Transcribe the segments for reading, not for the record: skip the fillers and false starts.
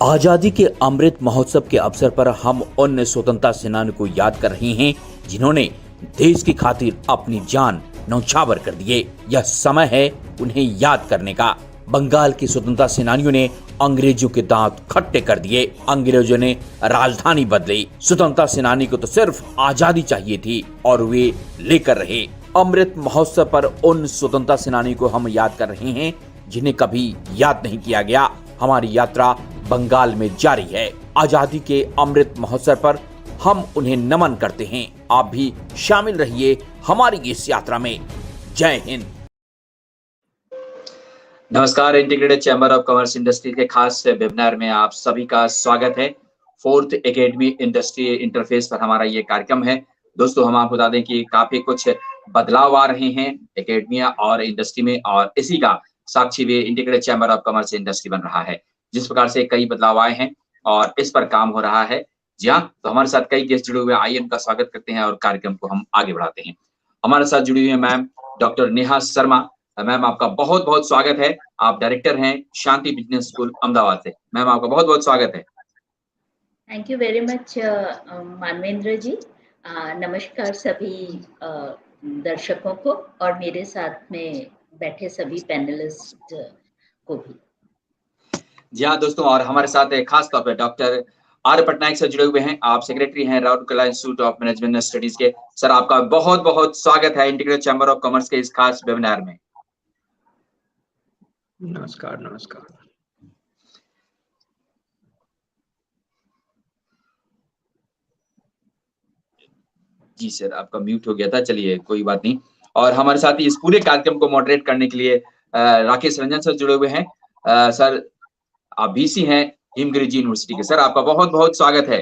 आजादी के अमृत महोत्सव के अवसर पर हम उन स्वतंत्रता सेनानियों को याद कर रहे हैं जिन्होंने देश की खातिर अपनी जान न्यौछावर कर दिए। यह समय है उन्हें याद करने का। बंगाल के स्वतंत्रता सेनानियों ने अंग्रेजों के दांत खट्टे कर दिए। अंग्रेजों ने राजधानी बदली। स्वतंत्रता सेनानी को तो सिर्फ आजादी चाहिए थी और वे लेकर रहे। अमृत महोत्सव पर उन स्वतंत्रता सेनानियों को हम याद कर रहे हैं जिन्हें कभी याद नहीं किया गया। हमारी यात्रा बंगाल में जारी है। आजादी के अमृत महोत्सव पर हम उन्हें नमन करते हैं। आप भी शामिल रहिए हमारी इस यात्रा में। जय हिंद। नमस्कार। Integrated chamber of commerce industry के खास वेबिनार में आप सभी का स्वागत है। फोर्थ एकेडमी इंडस्ट्री इंटरफेस पर हमारा ये कार्यक्रम है। दोस्तों, हम आपको बता दें कि काफी कुछ बदलाव आ रहे हैं एकेडमिया और इंडस्ट्री में, और इसी का साक्षी भी integrated chamber of commerce industry बन रहा है। जिस प्रकार से कई बदलाव आए हैं और इस पर काम हो रहा है। जी हाँ, तो हमारे साथ कई गेस्ट जुड़े हुए हैं। आइए उनका स्वागत करते हैं और कार्यक्रम को हम आगे बढ़ाते हैं। हमारे साथ जुड़ी हुई है ma'am doctor Neha Sharma. Ma'am, आपका बहुत बहुत स्वागत है। आप डायरेक्टर हैं शांति बिजनेस स्कूल अहमदाबाद से। मैम, आपका बहुत बहुत स्वागत है। Thank you very much Manvendra ji. नमस्कार सभी दर्शकों को और मेरे साथ में बैठे सभी पैनलिस्ट को भी। जी हाँ दोस्तों, और हमारे साथ खास तौर पर डॉक्टर आर पटनायक से जुड़े हुए हैं। आप सेक्रेटरी हैं Rourkela institute of management studies के। सर, आपका बहुत बहुत स्वागत है इंटीग्रेटेड चैम्बर ऑफ कॉमर्स के इस खास वेबिनार में। नमस्कार। नमस्कार जी सर, आपका म्यूट हो गया था। चलिए, कोई बात नहीं। और हमारे साथ ही इस पूरे कार्यक्रम को मॉडरेट करने के लिए राकेश रंजन सर जुड़े हुए हैं। सर, आप बीसी हैं हिमगिरी जी यूनिवर्सिटी के। सर, आपका बहुत बहुत स्वागत है।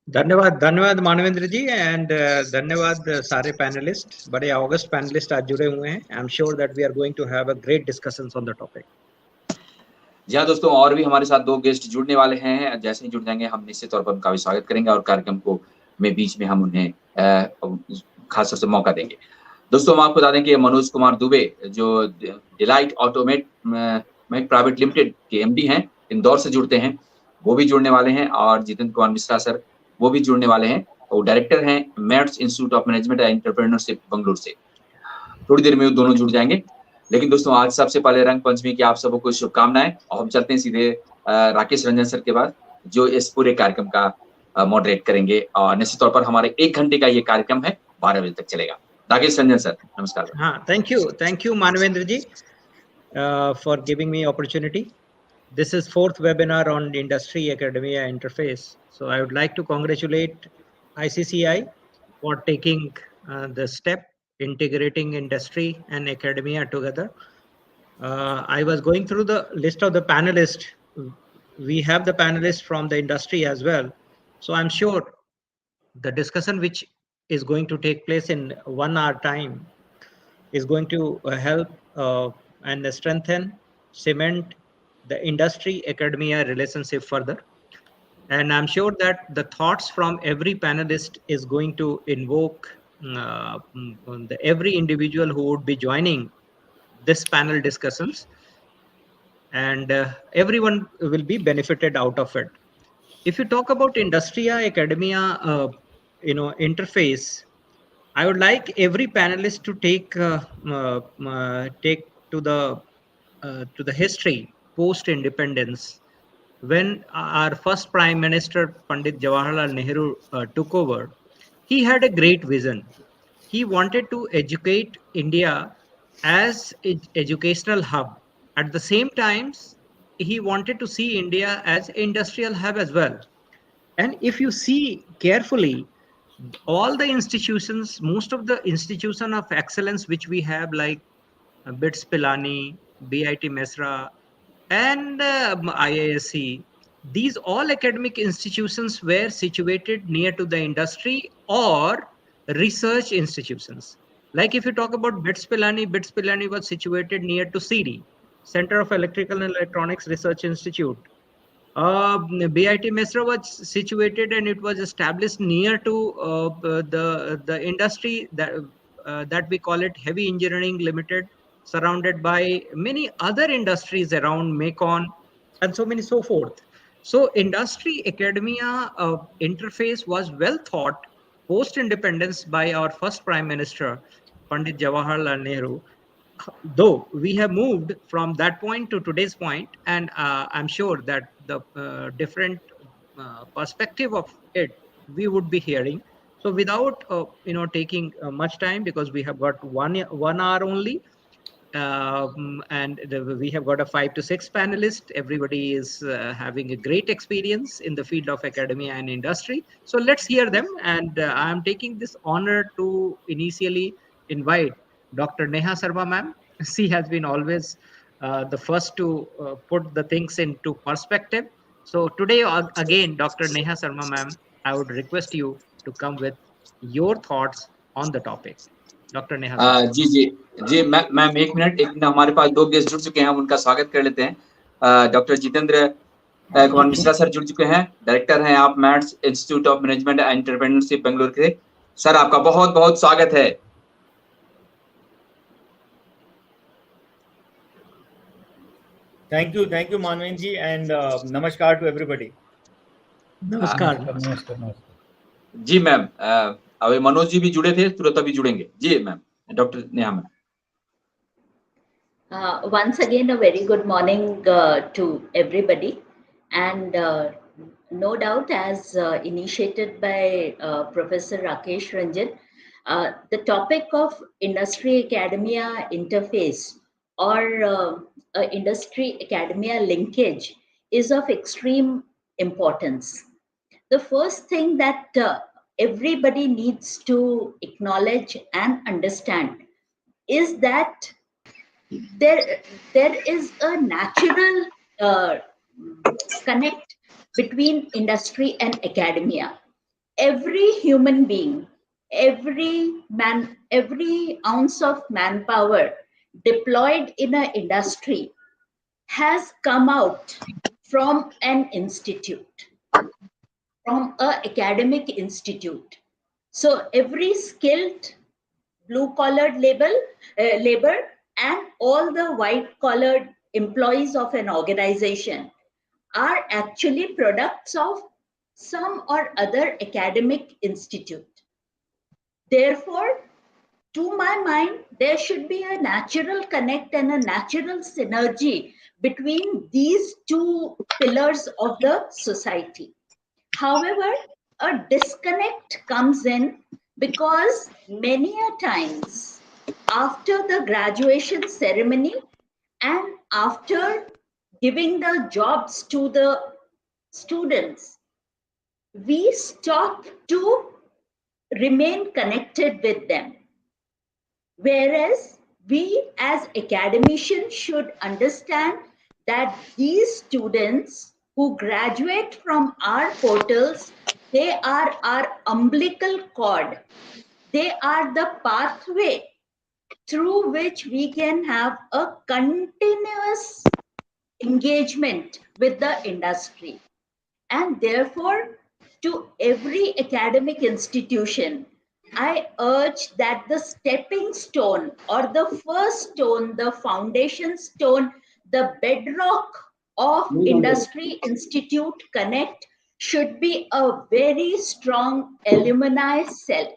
धन्यवाद मानवेंद्र जी, एंड धन्यवाद सारे पैनलिस्ट। बड़े ऑगस्ट पैनलिस्ट आज जुड़े हुए हैं। I am sure that we are going to have a great discussions on the topic. जी हाँ दोस्तों, और भी हमारे साथ दो गेस्ट जुड़ने वाले हैं। जैसे ही जुड़ जाएंगे हम निश्चित तौर पर उनका भी स्वागत करेंगे और कार्यक्रम को बीच में हम उन्हें खास तौर से मौका देंगे। दोस्तों, हम आपको बता दें कि मनोज कुमार दुबे जो डिलाइट ऑटोमेट प्राइवेट लिमिटेड के एमडी हैं, इंदौर से जुड़ते हैं, वो भी जुड़ने वाले हैं। और जितेंद्र कुमार मिश्रा सर, वो भी जुड़ने वाले हैं। वो डायरेक्टर हैं mats institute of management and entrepreneurship Bengaluru से। थोड़ी देर में वो दोनों जुड़ जाएंगे। लेकिन दोस्तों, आज सबसे पहले रंग पंचमी की आप सबको कुछ शुभकामनाएं। और हम चलते हैं सीधे राकेश रंजन सर के बाद, जो इस पूरे कार्यक्रम का मॉडरेट करेंगे। और निश्चित तौर पर हमारे 1 घंटे का ये कार्यक्रम है, 12 बजे तक चलेगा। राकेश रंजन सर, नमस्कार। हाँ, thank you Manvendra ji for giving me opportunity. This is 4th webinar on industry academia interface. So I would like to congratulate ICCI for taking the step integrating industry and academia together. I was going through the list of the panelists. We have the panelists from the industry as well. So I'm sure the discussion which is going to take place in 1 hour time is going to help and strengthen, cement the industry academia relationship further. And I'm sure that the thoughts from every panelist is going to invoke every individual who would be joining this panel discussions, and everyone will be benefited out of it. If you talk about industria academia interface, I would like every panelist to take to the history post independence, when our first prime minister Pandit Jawaharlal Nehru took over. He had a great vision. He wanted to educate India as educational hub. At the same time, he wanted to see India as industrial hub as well. And if you see carefully, all the institutions, most of the institution of excellence which we have, like BITS Pilani, BIT Mesra, and IISc, these all academic institutions were situated near to the industry or research institutions. Like if you talk about BITS Pilani was situated near to CD, Center of Electrical and Electronics Research Institute. BIT Mesra was situated and it was established near to the industry that we call it Heavy Engineering Limited, surrounded by many other industries around Macon and so many so forth. So industry academia interface was well thought post-independence by our first Prime Minister, Pandit Jawaharlal Nehru. Though we have moved from that point to today's point, and I'm sure that the different perspective of it we would be hearing. So without taking much time, because we have got 1 hour only, we have got a 5 to 6 panelists. Everybody is having a great experience in the field of academia and industry. So let's hear them. And I'm taking this honor to initially invite Dr. Neha Sarma ma'am. She has been always the first to put the things into perspective. So today, again, Dr. Neha Sarma ma'am, I would request you to come with your thoughts on the topic. Dr. Neha Sarma. जी जी जी ma'am एक minute हमारे पास 2 guest जुड़ चुके हैं, हम उनका स्वागत कर लेते हैं। डॉक्टर जितेंद्र कुमार मिश्रा सर जुड़ चुके हैं, डायरेक्टर हैं आप mats institute of management and entrepreneurship Bengaluru के। सर आपका बहुत बहुत स्वागत है। Thank you, Manvin ji, and namaskar to everybody. नमस्कार। जी मैम, अभी मनोज जी भी जुड़े थे, तुरंत अभी जुड़ेंगे। जी ma'am, doctor Neha ma'am. Once again, a very good morning to everybody, and no doubt, as initiated by Professor Rakesh Ranjan, the topic of industry academia interface or industry academia linkage is of extreme importance. The first thing that everybody needs to acknowledge and understand is that there is a natural connect between industry and academia. Every human being, every ounce of manpower deployed in an industry has come out from an institute, from an academic institute. So every skilled blue-collared labor and all the white-collared employees of an organization are actually products of some or other academic institute. Therefore, to my mind, there should be a natural connect and a natural synergy between these two pillars of the society. However, a disconnect comes in because many a times after the graduation ceremony and after giving the jobs to the students, we stop to remain connected with them. Whereas we as academicians should understand that these students who graduate from our portals, they are our umbilical cord. They are the pathway through which we can have a continuous engagement with the industry. And therefore, to every academic institution, I urge that the stepping stone or the first stone, the foundation stone, the bedrock of Industry Institute Connect should be a very strong alumni cell.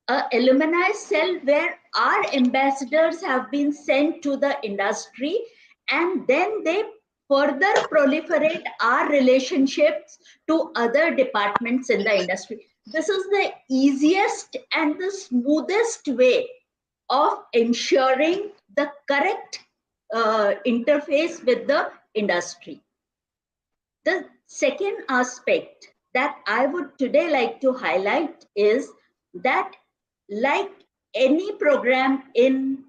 An alumni cell where our ambassadors have been sent to the industry and then they further proliferate our relationships to other departments in the industry. This is the easiest and the smoothest way of ensuring the correct interface with the industry. The second aspect that I would today like to highlight is that, like any program in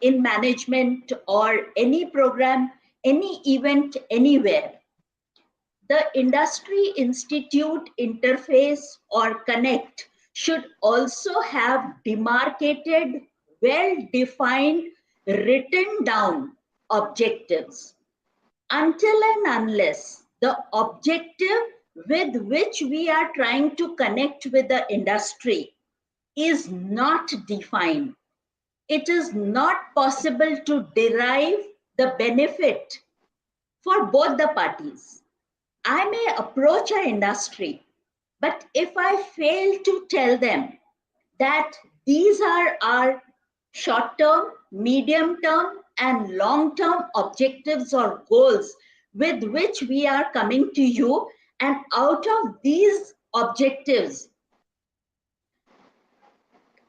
management or any program, any event, anywhere, the industry institute interface or connect should also have demarcated, well-defined, written down objectives. Until and unless the objective with which we are trying to connect with the industry is not defined, it is not possible to derive the benefit for both the parties. I may approach an industry, but if I fail to tell them that these are our short-term, medium-term, and long-term objectives or goals with which we are coming to you, and out of these objectives,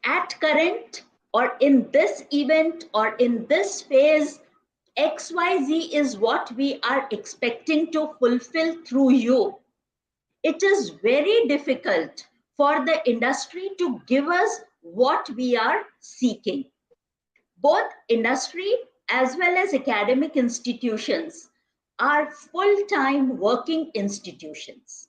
at current or in this event or in this phase, XYZ is what we are expecting to fulfill through you. It is very difficult for the industry to give us what we are seeking. Both industry as well as academic institutions are full-time working institutions.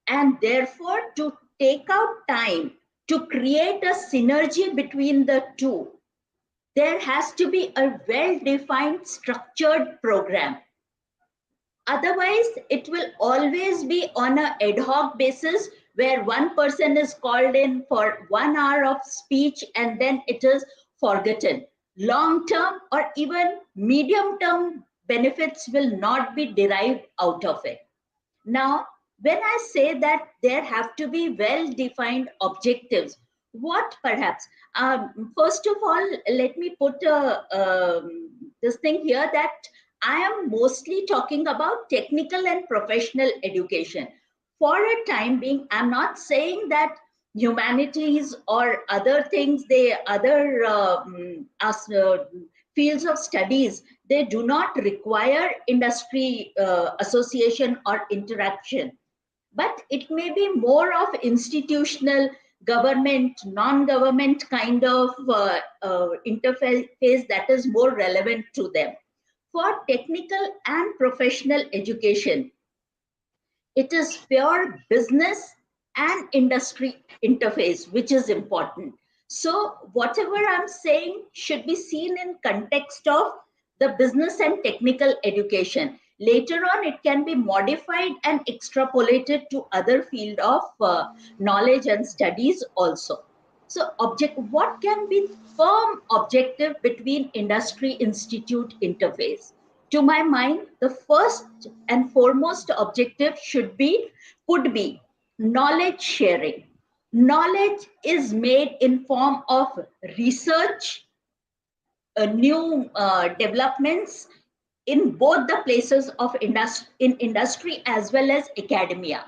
And therefore, to take out time to create a synergy between the two, there has to be a well-defined structured program. Otherwise, it will always be on an ad hoc basis where one person is called in for 1 hour of speech and then it is forgotten. Long-term or even medium-term benefits will not be derived out of it. Now, when I say that there have to be well-defined objectives, what perhaps, first of all, let me put this thing here that I am mostly talking about technical and professional education. For a time being, I'm not saying that humanities or other things, fields of studies, they do not require industry association or interaction. But it may be more of institutional, government, non-government kind of interface that is more relevant to them. For technical and professional education, it is pure business and industry interface, which is important. So whatever I'm saying should be seen in context of the business and technical education. Later on, it can be modified and extrapolated to other field of knowledge and studies also. So what can be firm objective between industry institute interface? To my mind, the first and foremost objective could be knowledge sharing. Knowledge is made in form of research, new developments in both the places of industry as well as academia.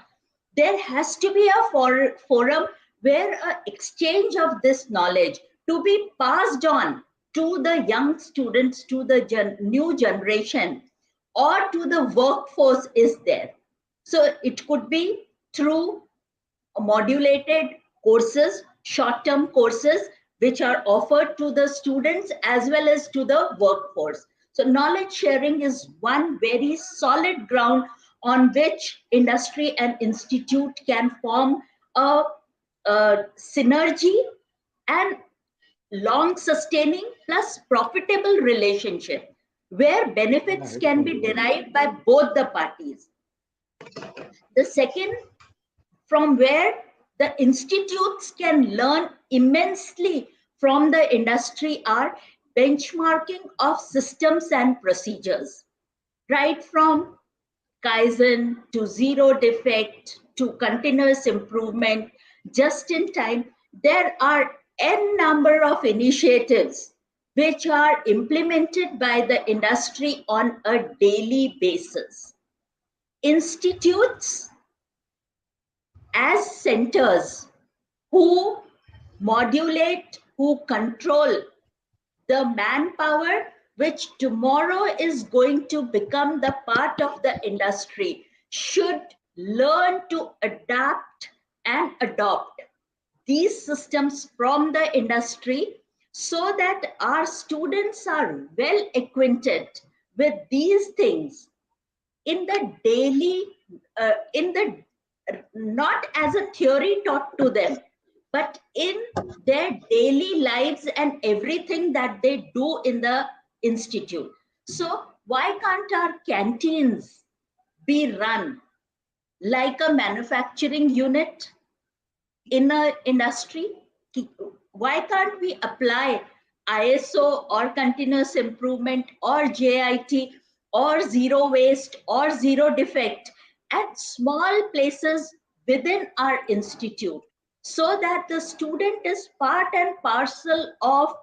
There has to be a forum where an exchange of this knowledge to be passed on to the young students, to the new generation, or to the workforce is there. So it could be through modulated courses, short-term courses, which are offered to the students as well as to the workforce. So knowledge sharing is one very solid ground on which industry and institute can form a synergy and long sustaining plus profitable relationship where benefits can be derived by both the parties. The second, from where the institutes can learn immensely from the industry, are benchmarking of systems and procedures, right from Kaizen to zero defect to continuous improvement, just in time. There are n number of initiatives which are implemented by the industry on a daily basis. Institutes as centers who modulate, who control the manpower which tomorrow is going to become the part of the industry, should learn to adapt and adopt these systems from the industry so that our students are well acquainted with these things in the daily, not as a theory taught to them, but in their daily lives and everything that they do in the institute. So why can't our canteens be run like a manufacturing unit in an industry? Why can't we apply ISO or continuous improvement or JIT or zero waste or zero defect at small places within our institute, so that the student is part and parcel of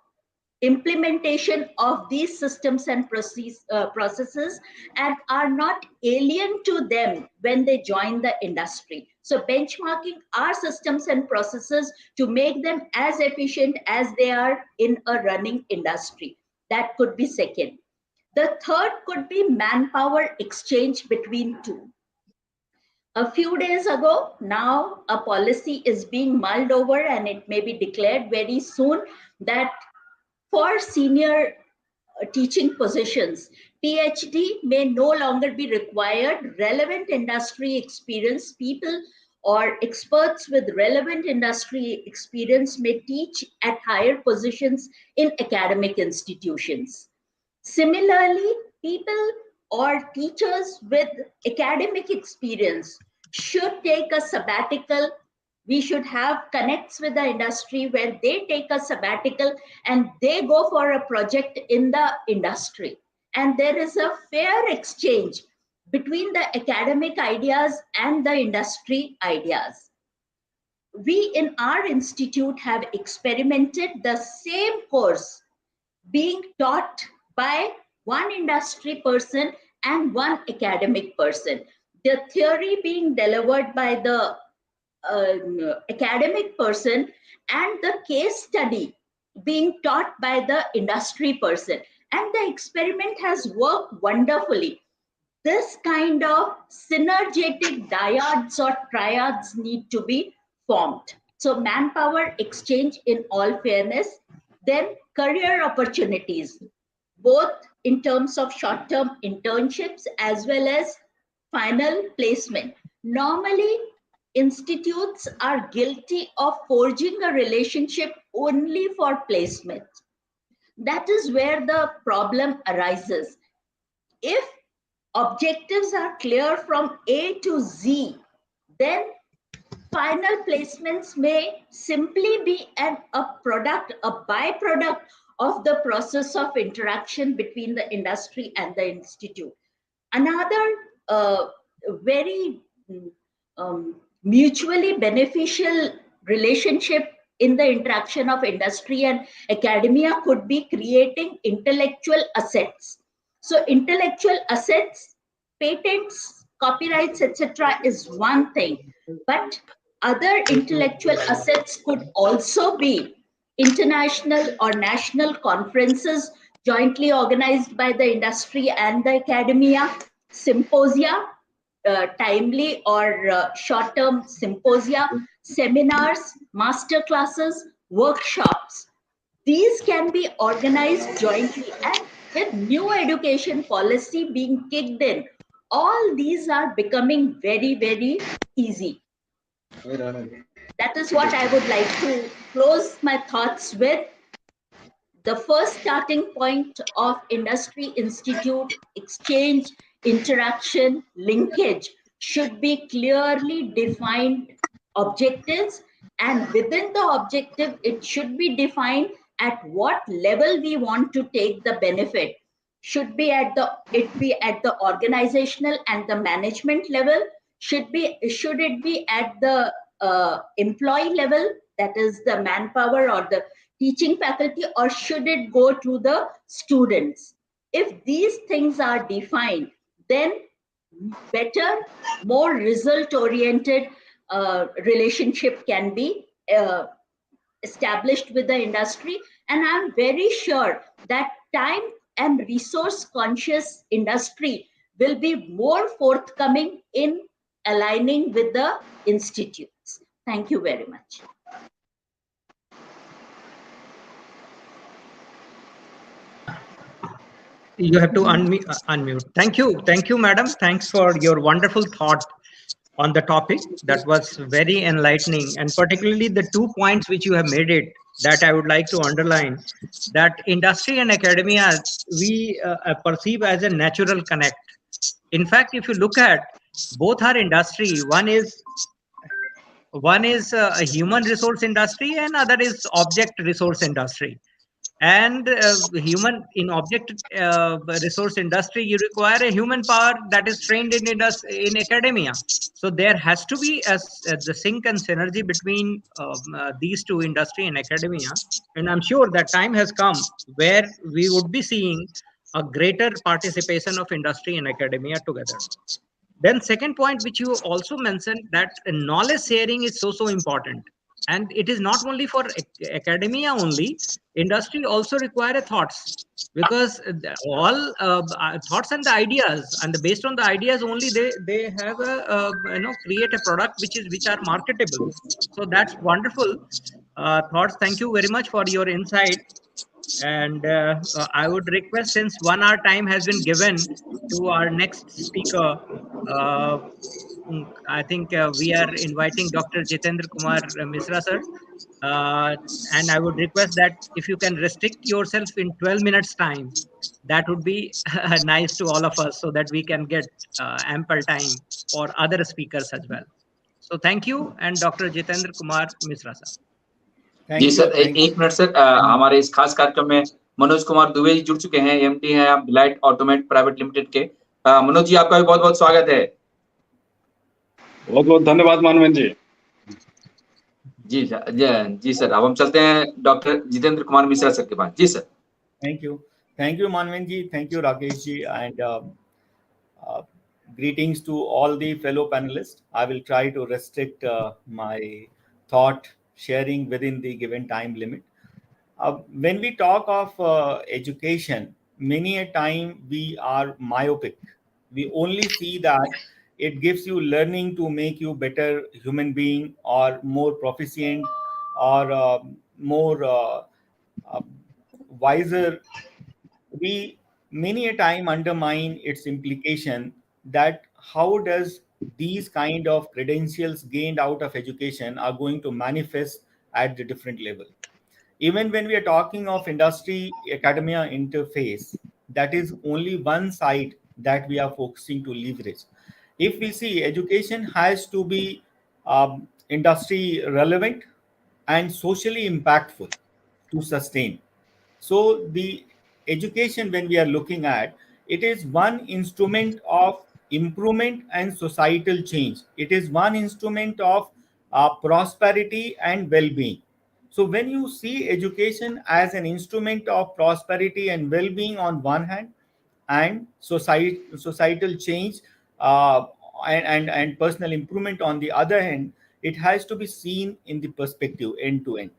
implementation of these systems and processes, and are not alien to them when they join the industry. So benchmarking our systems and processes to make them as efficient as they are in a running industry. That could be second. The third could be manpower exchange between two. A few days ago, now a policy is being mulled over, and it may be declared very soon that for senior teaching positions, PhD may no longer be required. Relevant industry experience people or experts with relevant industry experience may teach at higher positions in academic institutions. Similarly, people or teachers with academic experience should take a sabbatical. We should have connects with the industry where they take a sabbatical and they go for a project in the industry. And there is a fair exchange between the academic ideas and the industry ideas. We in our institute have experimented the same course being taught by one industry person and one academic person. The theory being delivered by the academic person and the case study being taught by the industry person. And the experiment has worked wonderfully. This kind of synergetic dyads or triads need to be formed. So manpower exchange in all fairness, then career opportunities, both in terms of short-term internships as well as final placement. Normally, institutes are guilty of forging a relationship only for placement. That is where the problem arises. If objectives are clear from A to Z, then final placements may simply be a product, a byproduct of the process of interaction between the industry and the institute. Another very mutually beneficial relationship in the interaction of industry and academia could be creating intellectual assets. So intellectual assets, patents, copyrights, etc. is one thing, but other intellectual assets could also be international or national conferences jointly organized by the industry and the academia, symposia, timely or short-term symposia, seminars, master classes, workshops. These can be organized jointly, and with new education policy being kicked in, all these are becoming very, very easy. That is what I would like to close my thoughts with. The first starting point of industry institute exchange, interaction, linkage should be clearly defined objectives, and within the objective, it should be defined at what level we want to take the benefit. Should be at the organizational and the management level? Should it be at the employee level, that is the manpower or the teaching faculty, or should it go to the students? If these things are defined, then better, more result-oriented relationship can be established with the industry. And I'm very sure that time and resource conscious industry will be more forthcoming in aligning with the institutes. Thank you very much. You have to unmute. Thank you, madam. Thanks for your wonderful thought on the topic. That was very enlightening, and particularly the 2 points which you have made it, that I would like to underline, that industry and academia we perceive as a natural connect. In fact, if you look at both our industry, one is a human resource industry and other is object resource industry. And human in object resource industry, you require a human power that is trained in academia. So there has to be the sync and synergy between these two, industry and academia. And I'm sure that time has come where we would be seeing a greater participation of industry and academia together. Then second point, which you also mentioned, that knowledge sharing is so important. And it is not only for academia only, industry also require thoughts, because all thoughts and the ideas, and based on the ideas only, they have create a product which are marketable. So that's wonderful thoughts. Thank you very much for your insight. And I would request, since 1 hour time has been given to our next speaker, uh, I think we are inviting Dr. Jitendra Kumar Misra sir. Uh, and I would request that if you can restrict yourself in 12 minutes time, that would be nice to all of us, so that we can get ample time for other speakers as well. So thank you, and Dr. Jitendra Kumar Misra sir. Ji sir, एक minute sir, हमारे इस खास कार्यक्रम में मनोज कुमार दुबे जी जुड़ चुके हैं, MD हैं आप डिलाइट ऑटोमेट प्राइवेट लिमिटेड के। मनोज जी, आपका भी बहुत बहुत स्वागत है। बहुत बहुत धन्यवाद मानवेंद्र जी। जी सर, अब हम चलते हैं डॉक्टर जितेंद्र कुमार मिश्रा सर के पास। जी sir. Thank you Manvendra ji, thank you Rakesh ji, and greetings to all the fellow panelists. I will try to restrict my thought sharing within the given time limit. When we talk of education, many a time we are myopic. We only see that it gives you learning to make you better human being, or more proficient, or more wiser. We many a time undermine its implication that how does these kind of credentials gained out of education are going to manifest at the different level. Even when we are talking of industry academia interface, that is only one side that we are focusing to leverage. If we see, education has to be industry relevant and socially impactful to sustain. So the education, when we are looking at, it is one instrument of improvement and societal change. It is one instrument of prosperity and well-being. So when you see education as an instrument of prosperity and well-being on one hand, and societal change and personal improvement on the other hand, it has to be seen in the perspective end to end.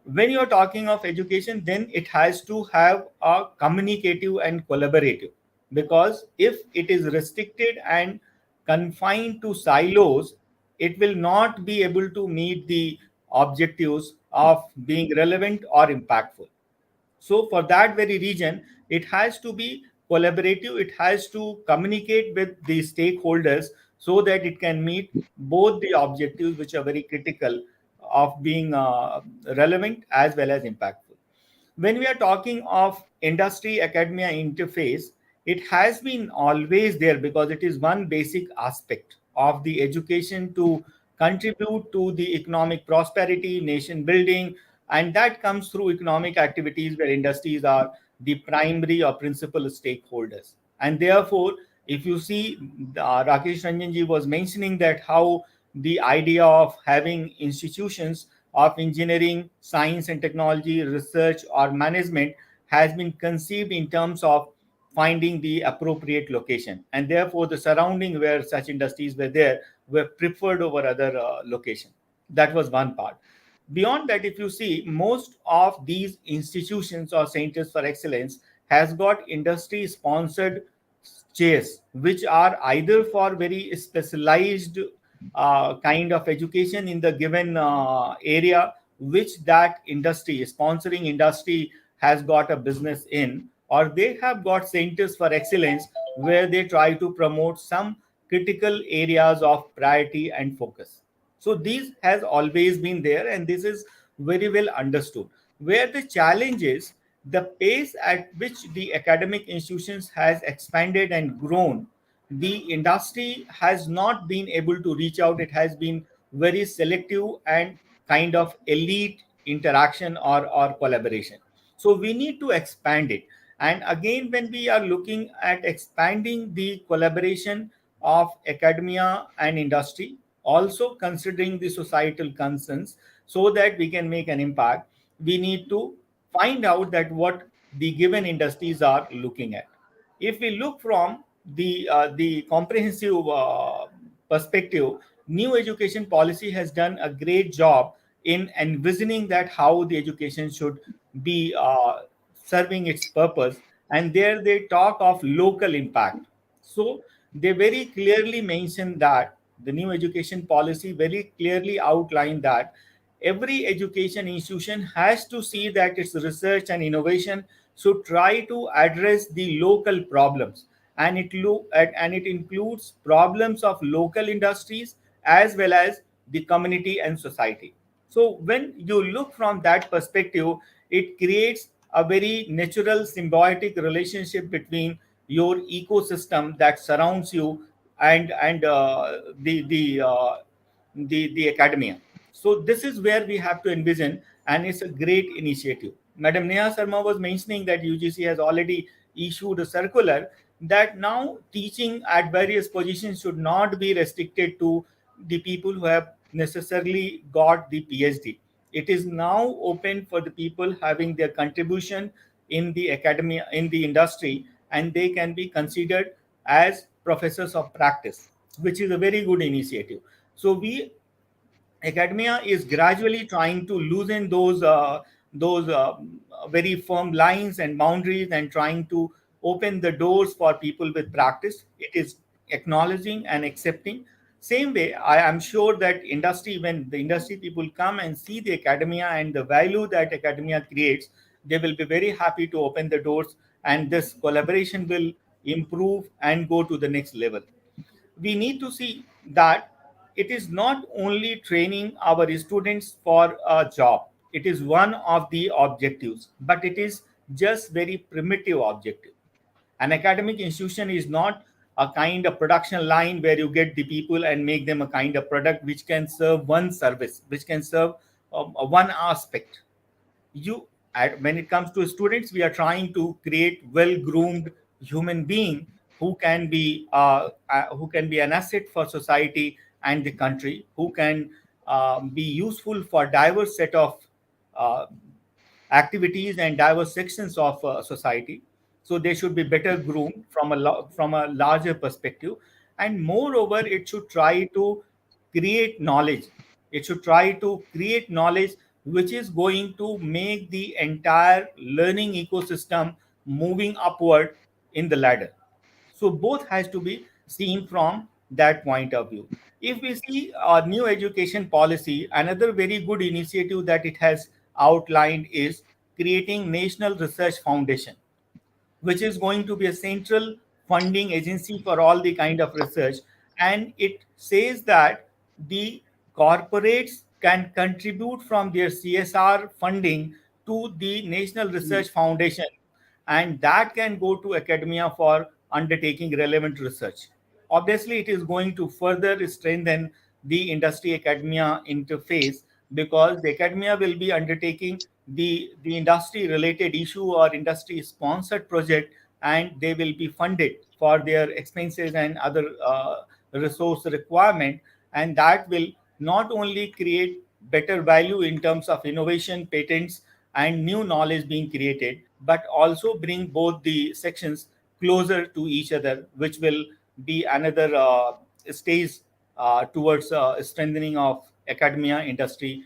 When you're talking of education, then it has to have a communicative and collaborative, because if it is restricted and confined to silos, it will not be able to meet the objectives of being relevant or impactful. So for that very reason, it has to be collaborative, it has to communicate with the stakeholders so that it can meet both the objectives, which are very critical of being relevant as well as impactful. When we are talking of industry academia interface, it has been always there, because it is one basic aspect of the education to contribute to the economic prosperity, nation building, and that comes through economic activities where industries are the primary or principal stakeholders. And therefore, if you see, Rakesh Ranjan ji was mentioning that how the idea of having institutions of engineering, science and technology, research or management has been conceived in terms of finding the appropriate location, and therefore the surrounding where such industries were there were preferred over other location. That was one part. Beyond that, if you see, most of these institutions or centers for excellence has got industry sponsored chairs, which are either for very specialized kind of education in the given area which that industry sponsoring industry has got a business in, or they have got centers for excellence where they try to promote some critical areas of priority and focus. So these has always been there, and this is very well understood. Where the challenge is the pace at which the academic institutions has expanded and grown, the industry has not been able to reach out. It has been very selective and kind of elite interaction or collaboration. So we need to expand it. And again, when we are looking at expanding the collaboration of academia and industry, also considering the societal concerns, so that we can make an impact, we need to find out that what the given industries are looking at. If we look from the comprehensive perspective, new education policy has done a great job in envisioning that how the education should be serving its purpose. And there they talk of local impact. So they very clearly mention that the new education policy very clearly outlined that every education institution has to see that its research and innovation should try to address the local problems, and it includes problems of local industries as well as the community and society. So when you look from that perspective, it creates a very natural symbiotic relationship between your ecosystem that surrounds you and the academia. So this is where we have to envision, and it's a great initiative. Madam Neha Sharma was mentioning that UGC has already issued a circular that now teaching at various positions should not be restricted to the people who have necessarily got the PhD. It is now open for the people having their contribution in the academia, in the industry, and they can be considered as professors of practice, which is a very good initiative. So we academia is gradually trying to loosen those very firm lines and boundaries and trying to open the doors for people with practice. It is acknowledging and accepting. Same way, I am sure that industry, when the industry people come and see the academia and the value that academia creates, they will be very happy to open the doors, and this collaboration will improve and go to the next level. We need to see that it is not only training our students for a job. It is one of the objectives, but it is just very primitive objective. An academic institution is not a kind of production line where you get the people and make them a kind of product which can serve one service, which can serve one aspect. When it comes to students, we are trying to create well groomed human being who can be an asset for society and the country, who can be useful for diverse set of uh, activities and diverse sections of society. So they should be better groomed from from a larger perspective, and moreover, it should try to create knowledge. It should try to create knowledge which is going to make the entire learning ecosystem moving upward in the ladder. So both has to be seen from that point of view. If we see our new education policy, another very good initiative that it has outlined is creating National Research Foundation, which is going to be a central funding agency for all the kind of research. And it says that the corporates can contribute from their CSR funding to the National Research Foundation, and that can go to academia for undertaking relevant research. Obviously, it is going to further strengthen the industry academia interface, because the academia will be undertaking the industry related issue or industry sponsored project, and they will be funded for their expenses and other resource requirement. And that will not only create better value in terms of innovation, patents, and new knowledge being created, but also bring both the sections closer to each other, which will be another stage towards strengthening of academia industry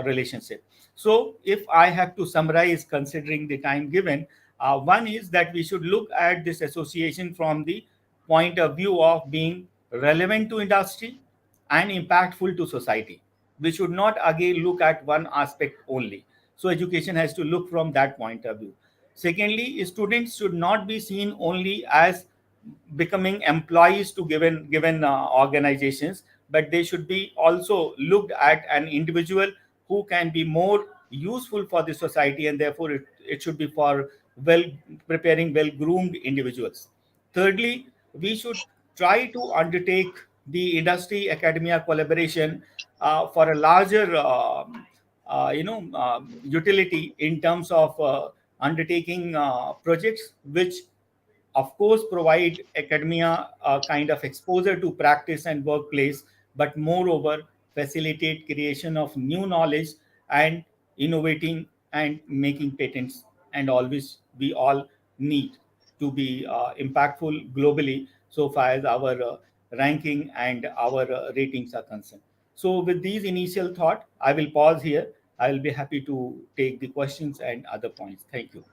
relationship. So, if I have to summarize, considering the time given, one is that we should look at this association from the point of view of being relevant to industry and impactful to society. We should not again look at one aspect only. So, education has to look from that point of view. Secondly, students should not be seen only as becoming employees to given organizations, but they should be also looked at an individual who can be more useful for the society, and therefore it should be for well preparing well groomed individuals. Thirdly, we should try to undertake the industry academia collaboration for a larger utility in terms of undertaking projects which of course provide academia a kind of exposure to practice and workplace, but moreover facilitate creation of new knowledge and innovating and making patents, and always we all need to be impactful globally so far as our ranking and our ratings are concerned. So with these initial thought, I will pause here. I will be happy to take the questions and other points. Thank you.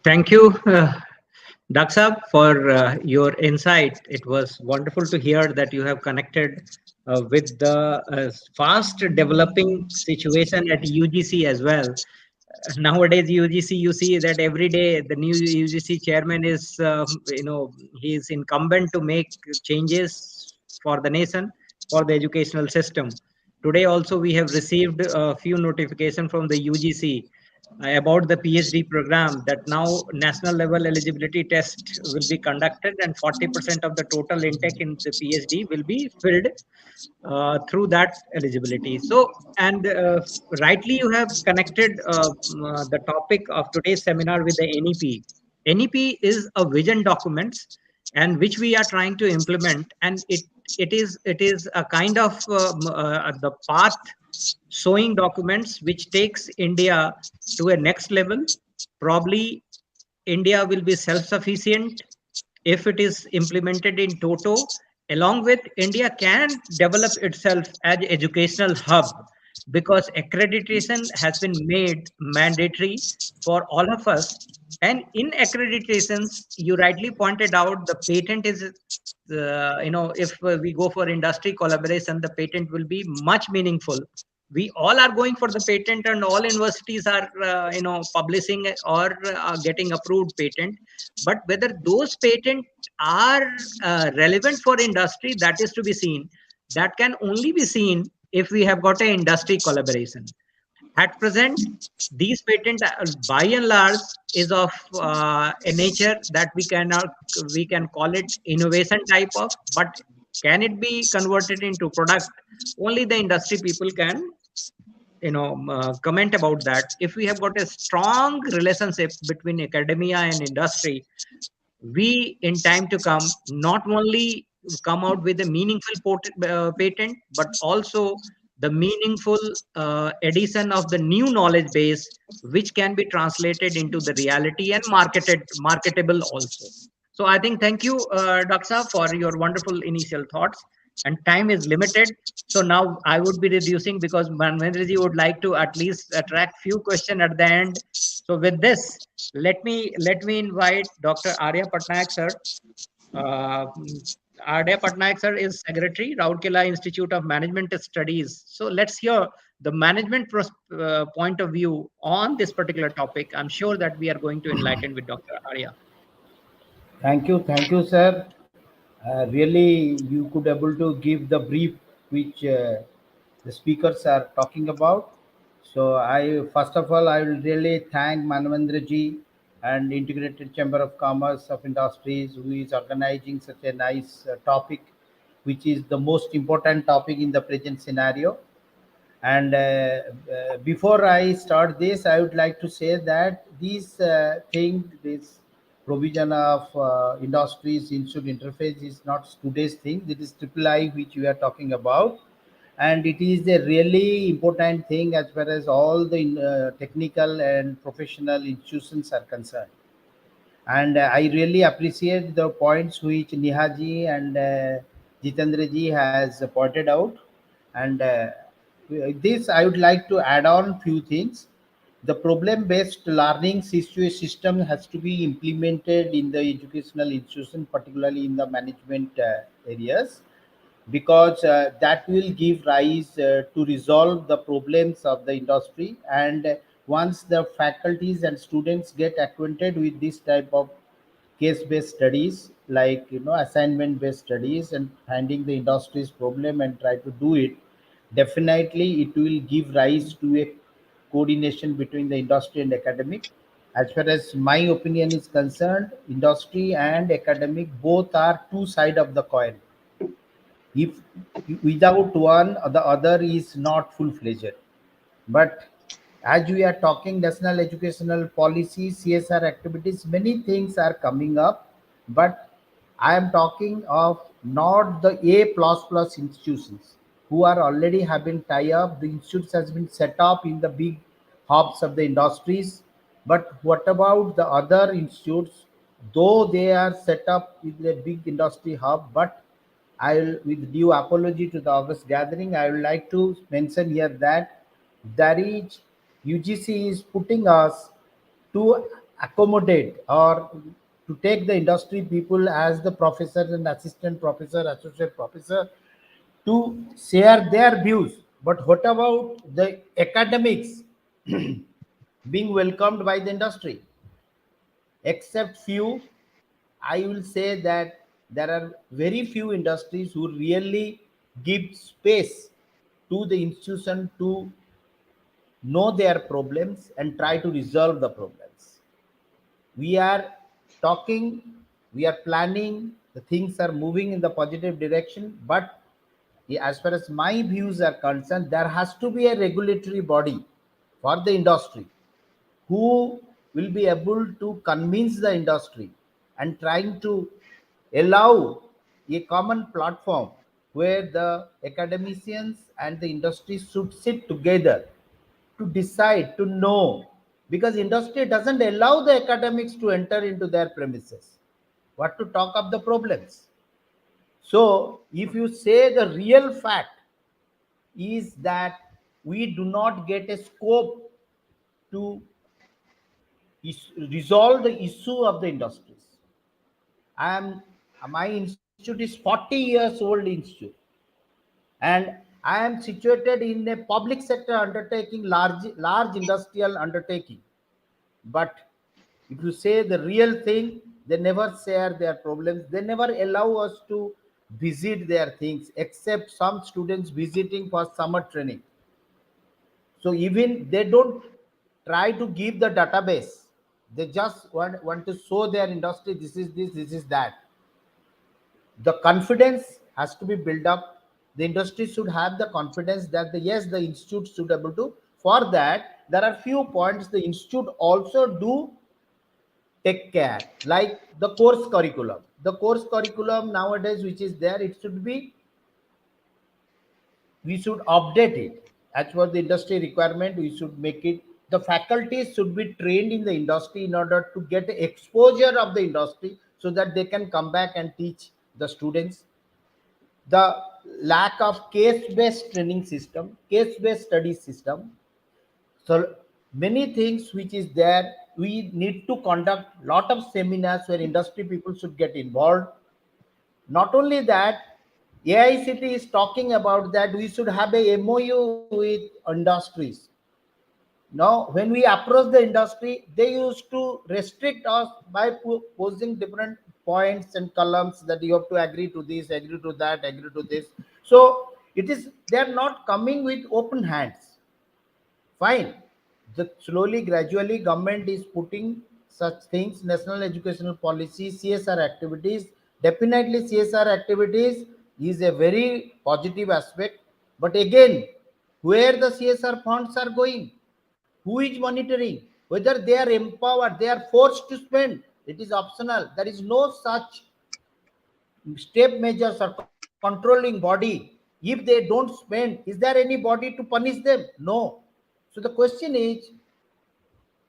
Thank you, Daksab, for your insight. It was wonderful to hear that you have connected with the fast developing situation at UGC as well. Nowadays, UGC, you see that every day the new UGC chairman is, he is incumbent to make changes for the nation, for the educational system. Today also we have received a few notifications from the UGC about the PhD program, that now national level eligibility test will be conducted and 40% of the total intake in the PhD will be filled through that eligibility. So, and rightly you have connected the topic of today's seminar with the NEP. NEP is a vision documents, and which we are trying to implement, and it is a kind of the path showing documents which takes India to a next level. Probably India will be self-sufficient if it is implemented in toto. Along with, India can develop itself as educational hub, because accreditation has been made mandatory for all of us. And in accreditations, you rightly pointed out, the patent is, if we go for industry collaboration, the patent will be much meaningful. We all are going for the patent, and all universities are publishing or getting approved patent, but whether those patents are relevant for industry, that is to be seen. That can only be seen if we have got an industry collaboration. At present, these patents by and large is of a nature that we can call it innovation type of, but can it be converted into product? Only the industry people can comment about that. If we have got a strong relationship between academia and industry, we in time to come not only come out with a meaningful patent, but also the meaningful addition of the new knowledge base, which can be translated into the reality and marketable also. So I think, thank you, Daksa, for your wonderful initial thoughts. And time is limited, so now I would be reducing, because Manvendraji would like to at least attract few questions at the end. So with this, let me invite Dr. Arya Patnaik sir. Uh, Arya Patnaik sir is Secretary, Rourkela Institute of Management Studies. So let's hear the management point of view on this particular topic. I'm sure that we are going to enlighten with Dr. Arya. Thank you, sir. Really, you could able to give the brief which the speakers are talking about. So I first of all I will really thank Manvendra ji and Integrated Chamber of Commerce of Industries, who is organizing such a nice topic, which is the most important topic in the present scenario. And before I start this, I would like to say that this provision of industries institute interface is not today's thing. It is triple I which we are talking about, and it is a really important thing as far as all the technical and professional institutions are concerned. And I really appreciate the points which Nihaji and Jitendra ji has pointed out. And this I would like to add on few things. The problem-based learning system has to be implemented in the educational institution, particularly in the management areas, because that will give rise to resolve the problems of the industry. And once the faculties and students get acquainted with this type of case-based studies, like assignment-based studies, and finding the industry's problem and try to do it, definitely it will give rise to a coordination between the industry and academic. As far as my opinion is concerned, industry and academic both are two sides of the coin. If without one, the other is not full-fledged. But As we are talking national educational policy, CSR activities, many things are coming up, but I am talking of not the A plus plus institutions who are already have been tie up. The institutes has been set up in the big hubs of the industries. But what about the other institutes? Though they are set up with a big industry hub, but I will, with due apology to the August gathering, I would like to mention here that there is UGC is putting us to accommodate or to take the industry people as the professor and assistant professor, associate professor to share their views. But what about the academics being welcomed by the industry? Except few, I will say that there are very few industries who really give space to the institution to know their problems and try to resolve the problems. We are talking, we are planning, the things are moving in the positive direction, but as far as my views are concerned, there has to be a regulatory body for the industry who will be able to convince the industry and trying to allow a common platform where the academicians and the industry should sit together to decide, to know, because industry doesn't allow the academics to enter into their premises, what to talk of the problems. So if you say the real fact is that we do not get a scope to resolve the issue of the industries. I am My institute is 40 years old institute, and I am situated in a public sector undertaking, large industrial undertaking. But if you say the real thing, they never share their problems. They never allow us to visit their things, except some students visiting for summer training. So even they don't try to give the database. They just want to show their industry, this is this is that. The confidence has to be built up. The industry should have the confidence that yes, the institute should be able to. For that, there are few points the institute also do take care, like the course curriculum. The course curriculum nowadays, which is there, it should be, we should update it as per the industry requirement. We should make it, the faculties should be trained in the industry in order to get exposure of the industry so that they can come back and teach the students. The lack of case based training system, case based study system, so many things which is there. We need to conduct lot of seminars where industry people should get involved. Not only that, AICT is talking about that we should have a MOU with industries. Now, when we approach the industry, they used to restrict us by posing different points and columns that you have to agree to this, agree to that, agree to this. So it is, they are not coming with open hands. Fine. The slowly, gradually, government is putting such things, national educational policy, CSR activities. Definitely, CSR activities is a very positive aspect. But again, where the CSR funds are going, who is monitoring? Whether they are empowered, they are forced to spend. It is optional. There is no such step measures or controlling body. If they don't spend, is there any body to punish them? No. So the question is,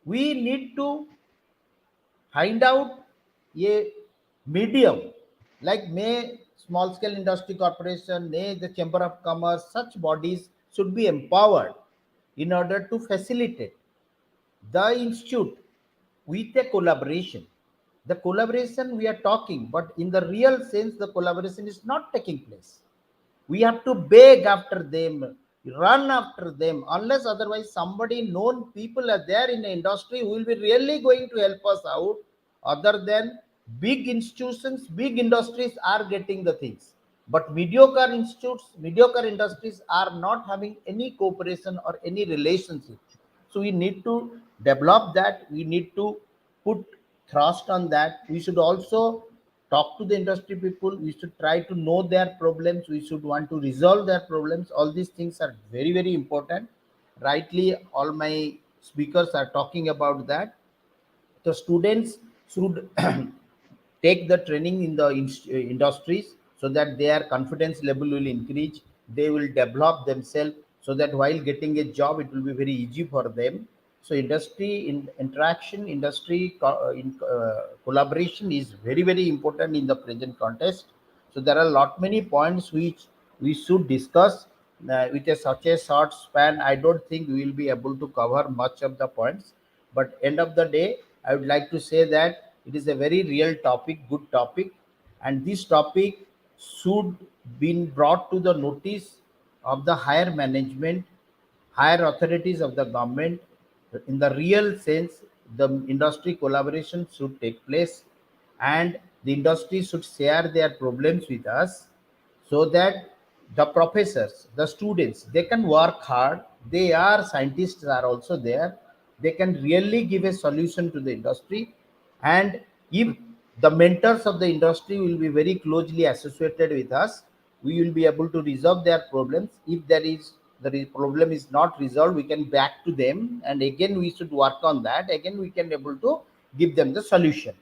we need to find out a medium, like may small scale industry corporation, may the chamber of commerce, such bodies should be empowered in order to facilitate the institute with a collaboration. The collaboration we are talking, but in the real sense, the collaboration is not taking place. We have to beg after them, run after them, unless otherwise somebody known people are there in the industry who will be really going to help us out. Other than big institutions, big industries are getting the things, but mediocre institutes, mediocre industries are not having any cooperation or any relationship. So we need to develop that. We need to put thrust on that. We should also talk to the industry people. We should try to know their problems. We should want to resolve their problems. All these things are very, very important. Rightly, all my speakers are talking about that. The students should take the training in the industries so that their confidence level will increase. They will develop themselves so that while getting a job it will be very easy for them. So industry in interaction, industry collaboration is very very important in the present context. So there are a lot many points which we should discuss with such a short span. I don't think we will be able to cover much of the points, but end of the day I would like to say that it is a very real topic, good topic, and this topic should be brought to the notice of the higher management, higher authorities of the government. In the real sense, the industry collaboration should take place, and the industry should share their problems with us, so that the professors, the students, they can work hard. They are scientists are also there. They can really give a solution to the industry. And if the mentors of the industry will be very closely associated with us, we will be able to resolve their problems. If the problem is not resolved, we can back to them, and again we should work on that. Again we can able to give them the solution.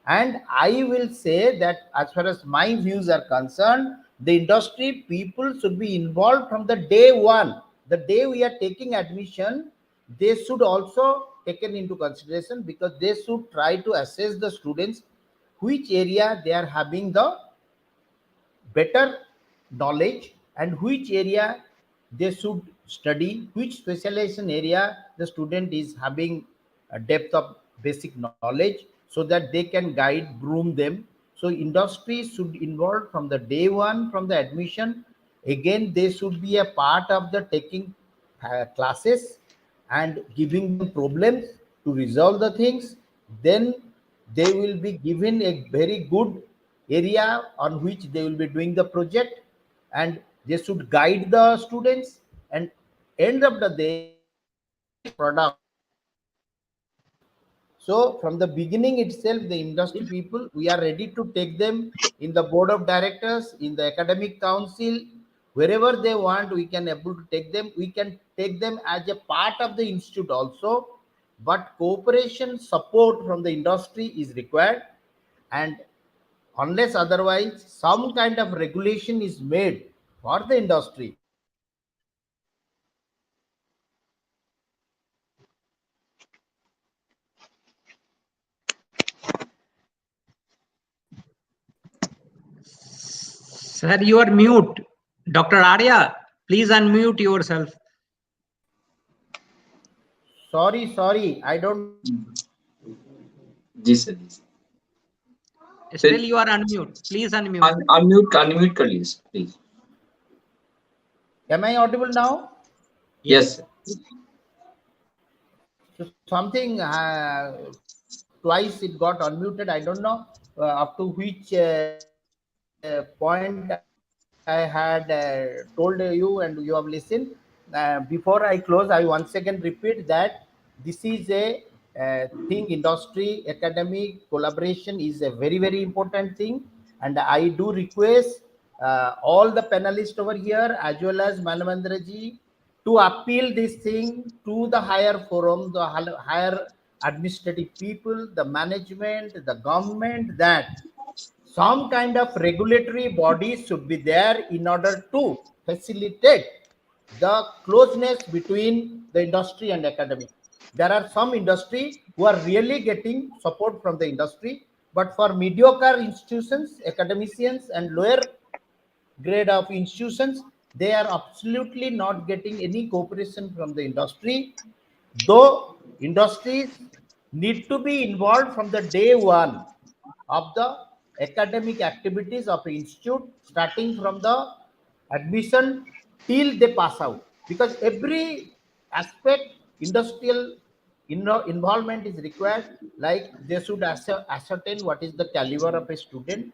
And I will say that as far as my views are concerned, the industry people should be involved from the day one. The day we are taking admission, they should also taken into consideration, because they should try to assess the students which area they are having the better knowledge, and which area they should study, which specialization area the student is having a depth of basic knowledge, so that they can guide, groom them. So industry should involve from the day one, from the admission. Again, they should be a part of the taking classes and giving them problems to resolve the things. Then they will be given a very good area on which they will be doing the project, and they should guide the students, and end of the day product. So from the beginning itself, the industry people, we are ready to take them in the board of directors, in the academic council, wherever they want, we can able to take them. We can take them as a part of the institute also, but cooperation support from the industry is required. And unless otherwise some kind of regulation is made for the industry, Sir, you are mute. Dr. Arya, please unmute yourself. sorry, I don't. जी sir, जी sir. Still you are unmute. Please unmute. Unmute कर लीजिए please. Am I audible now? Yes sir. So something twice it got unmuted. I don't know up to which point I had told you and you have listened. Before I close, I once again repeat that this is a thing. Industry academic collaboration is a very very important thing, and I do request all the panelists over here as well as Manavendra ji to appeal this thing to the higher forum, the higher administrative people, the management, the government, that some kind of regulatory bodies should be there in order to facilitate the closeness between the industry and academic. There are some industry who are really getting support from the industry, but for mediocre institutions, academicians, and lower grade of institutions, they are absolutely not getting any cooperation from the industry. Though industries need to be involved from the day one of the academic activities of the institute, starting from the admission till they pass out, because every aspect industrial involvement is required. Like they should ascertain what is the caliber of a student,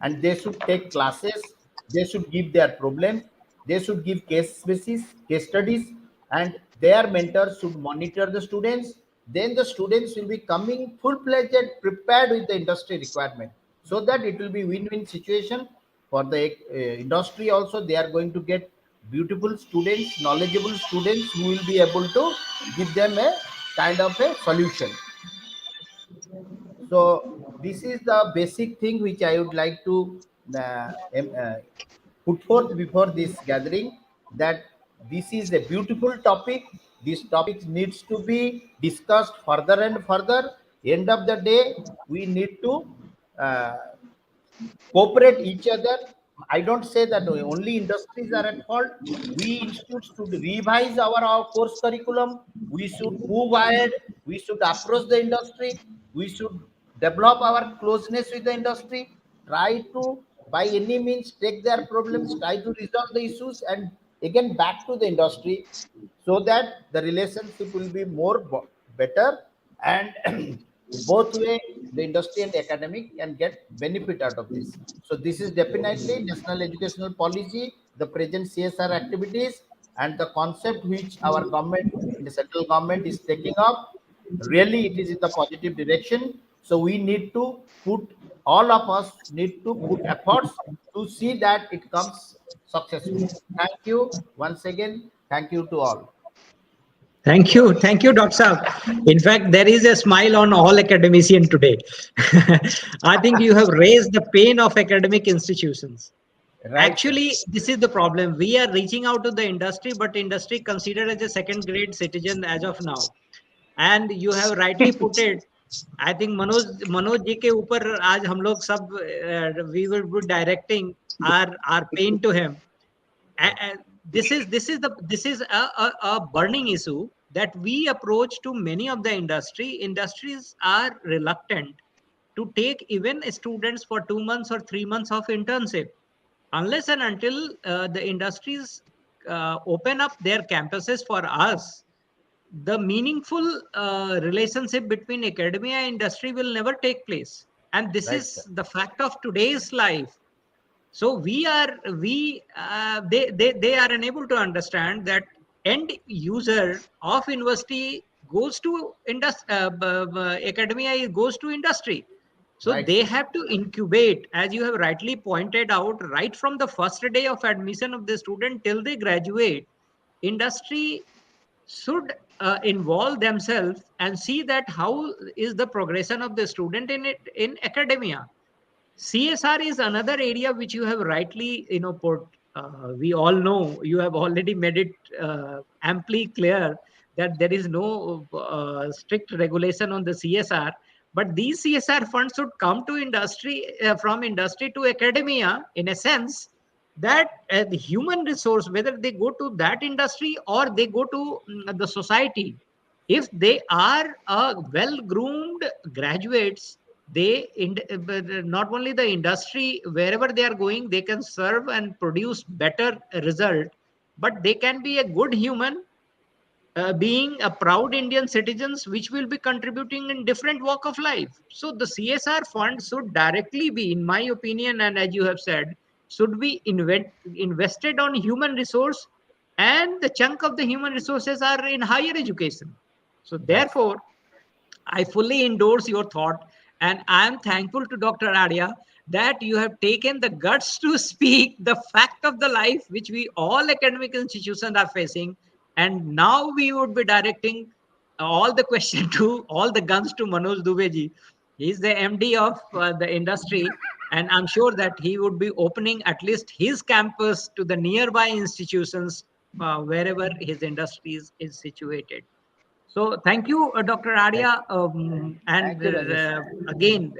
and they should take classes, they should give their problems, they should give case studies, and their mentors should monitor the students. Then the students will be coming full-fledged prepared with the industry requirement, so that it will be win-win situation for the industry also. They are going to get beautiful students, knowledgeable students, who will be able to give them a kind of a solution. So this is the basic thing which I would like to put forth before this gathering, that this is a beautiful topic. This topic needs to be discussed further and further. End of the day, we need to uh, cooperate each other. I don't say that only industries are at fault. We institutes should revise our course curriculum. We should move ahead. We should approach the industry. We should develop our closeness with the industry. Try to, by any means, take their problems, try to resolve the issues, and again back to the industry, so that the relationship will be more better, and both way the industry and academic can get benefit out of this. So this is definitely national educational policy, the present CSR activities, and the concept which our government, the central government, is taking up. Really, it is in the positive direction. So we need to put, all of us need to put efforts to see that it comes successful. Thank you once again. Thank you to all. Thank you, Dr. Saab. In fact, there is a smile on all academicians today. I think you have raised the pain of academic institutions. Right. Actually, this is the problem. We are reaching out to the industry, but industry considered as a second grade citizen as of now. And you have rightly put it. I think Manoj ji के ऊपर आज हम लोग सब we will be directing our pain to him. And this is a burning issue that we approach to many of the industries are reluctant to take even students for 2 months or 3 months of internship unless and until the industries open up their campuses for us. The meaningful relationship between academia and industry will never take place, and this Right, is sir. the fact of today's life. So they are unable to understand that end user of university goes to academia, goes to industry. So Right, they sir. have to incubate, as you have rightly pointed out, right from the first day of admission of the student till they graduate. Industry should involve themselves and see that how is the progression of the student in academia. CSR is another area which you have rightly, put. We all know you have already made it amply clear that there is no strict regulation on the CSR, but these CSR funds should come to industry, from industry to academia, in a sense that the human resource, whether they go to that industry or they go to the society, if they are well groomed graduates, not only the industry, wherever they are going, they can serve and produce better result, but they can be a good human being a proud Indian citizens, which will be contributing in different walk of life. So the CSR fund should directly be, in my opinion, and as you have said, should be invested on human resource, and the chunk of the human resources are in higher education. So Right. therefore, I fully endorse your thought, and I am thankful to Dr. Arya that you have taken the guts to speak the fact of the life which we all academic institutions are facing. And now we would be directing all the question to all the guns to Manoj Dubey ji. He is the MD of the industry, and I'm sure that he would be opening at least his campus to the nearby institutions wherever his industries is situated. So thank you, Dr. Right. Arya. And Thank you, Rajesh. again,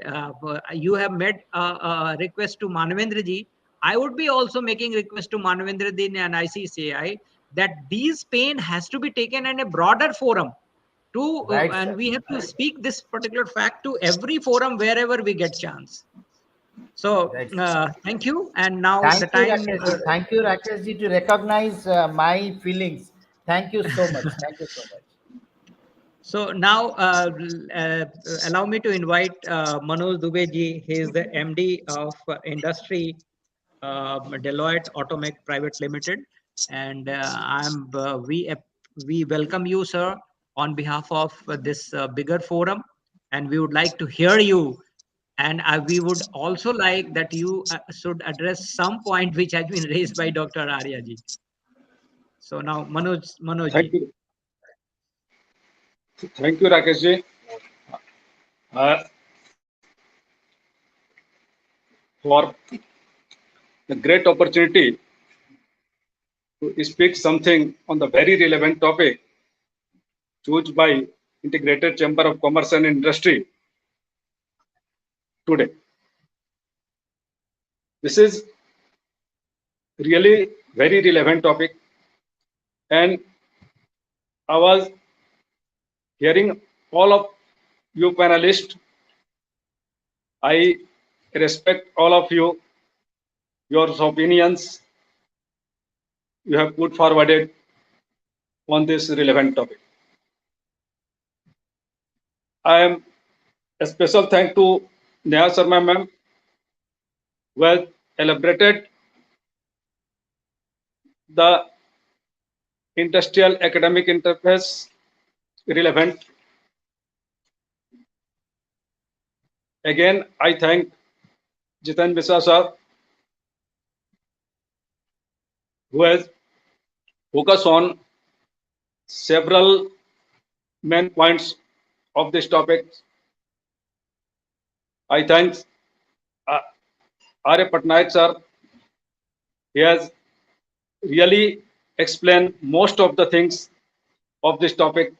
you have made a request to Manavendra ji. I would be also making request to Manavendra ji and ICCI that these pain has to be taken in a broader forum Right, and sir. we have to speak this particular fact to every forum wherever we get chance. So Right, sir. thank you. And now the Thank you, time. Rakesh ji. Thank you, Rakesh ji, to recognize my feelings. Thank you so much. Thank you so much. So now, allow me to invite Manoj Dubey ji. He is the MD of industry, Deloitte Automech Private Limited, and we welcome you, sir, on behalf of this bigger forum, and we would like to hear you. And we would also like that you should address some point which has been raised by Dr. Arya ji. So now, Manoj Thank ji. you. Thank you, Rakesh ji, for the great opportunity to speak something on the very relevant topic chosen by Integrated Chamber of Commerce and Industry today. This is really very relevant topic, and I was hearing all of you panelists. I respect all of you, your opinions you have put forwarded on this relevant topic. I am a special thank to Neha Sharma ma'am, who has elaborated the industrial academic interface relevant. Again, I thank Jitan Mishra sir, who has focused on several main points of this topic. I thank R.A. Patnaik sir. He has really explained most of the things of this topic.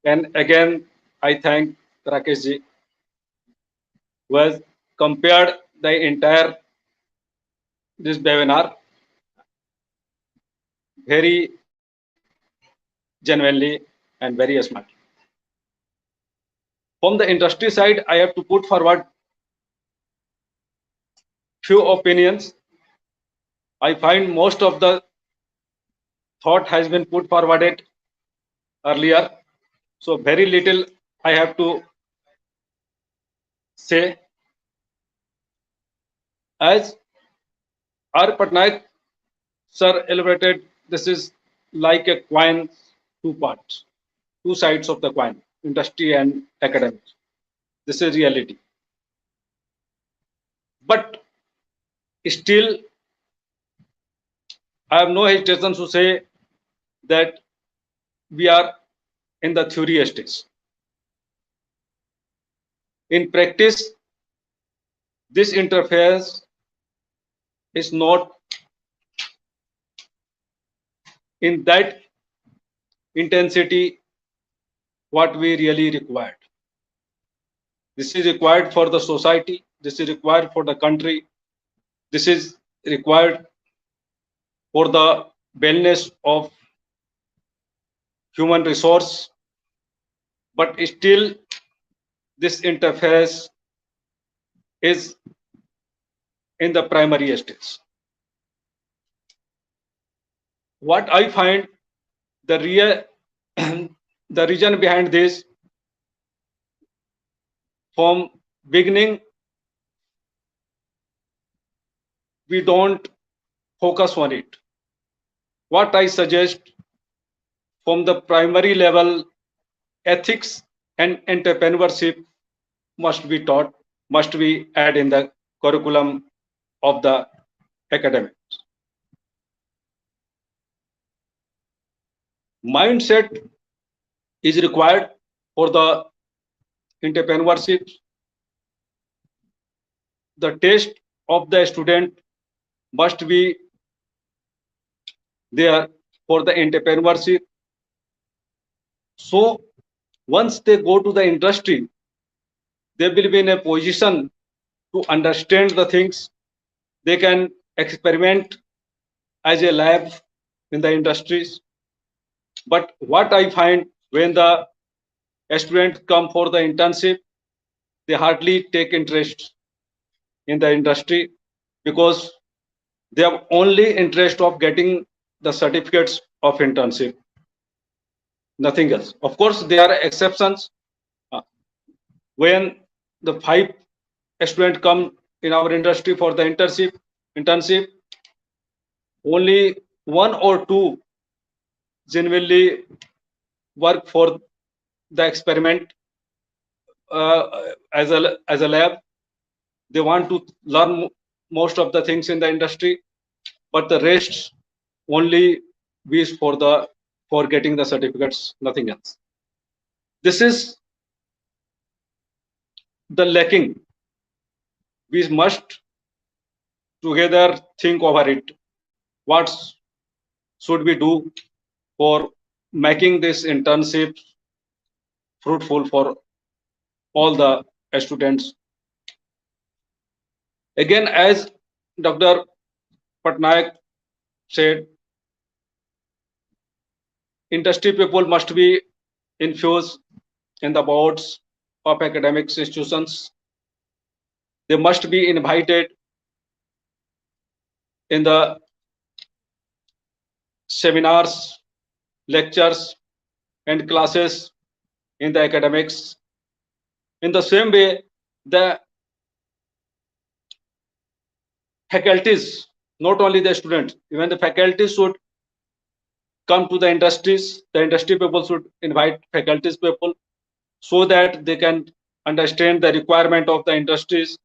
And again, I thank Rakesh ji, who has compared the entire this webinar very genuinely and very smart. From the industry side, I have to put forward few opinions. I find most of the thought has been put forwarded earlier, so very little I have to say. As R. Patnaik sir elaborated, this is like a coin, two parts, two sides of the coin, industry and academics. This is reality. But still, I have no hesitation to say that we are in the theory stage. In practice, this interface is not in that intensity what we really required. This is required for the society. This is required for the country. This is required for the wellness of human resource. But still, this interface is in the primary stage. What I find the the reason behind this, from beginning, we don't focus on it. What I suggest, from the primary level, ethics and entrepreneurship must be taught, must be added in the curriculum of the academics. Mindset is required for the entrepreneurship. The taste of the student must be there for the entrepreneurship. So once they go to the industry, they will be in a position to understand the things. They can experiment as a lab in the industries. But what I find, when the students come for the internship, they hardly take interest in the industry, because they have only interest of getting the certificates of internship, nothing else. Of course, there are exceptions. When the 5 students come in our industry for the internship, only 1 or 2 genuinely work for the experiment as a lab. They want to learn most of the things in the industry, but the rest only wish for getting the certificates, nothing else. This is the lacking. We must together think over it. What should we do for making this internship fruitful for all the students? Again, as Dr. Patnaik said, industry people must be infused in the boards of academic institutions. They must be invited in the seminars, lectures, and classes in the academics. In the same way, the faculties, not only the students, even the faculties should come to the industries. The industry people should invite faculties people so that they can understand the requirement of the industries,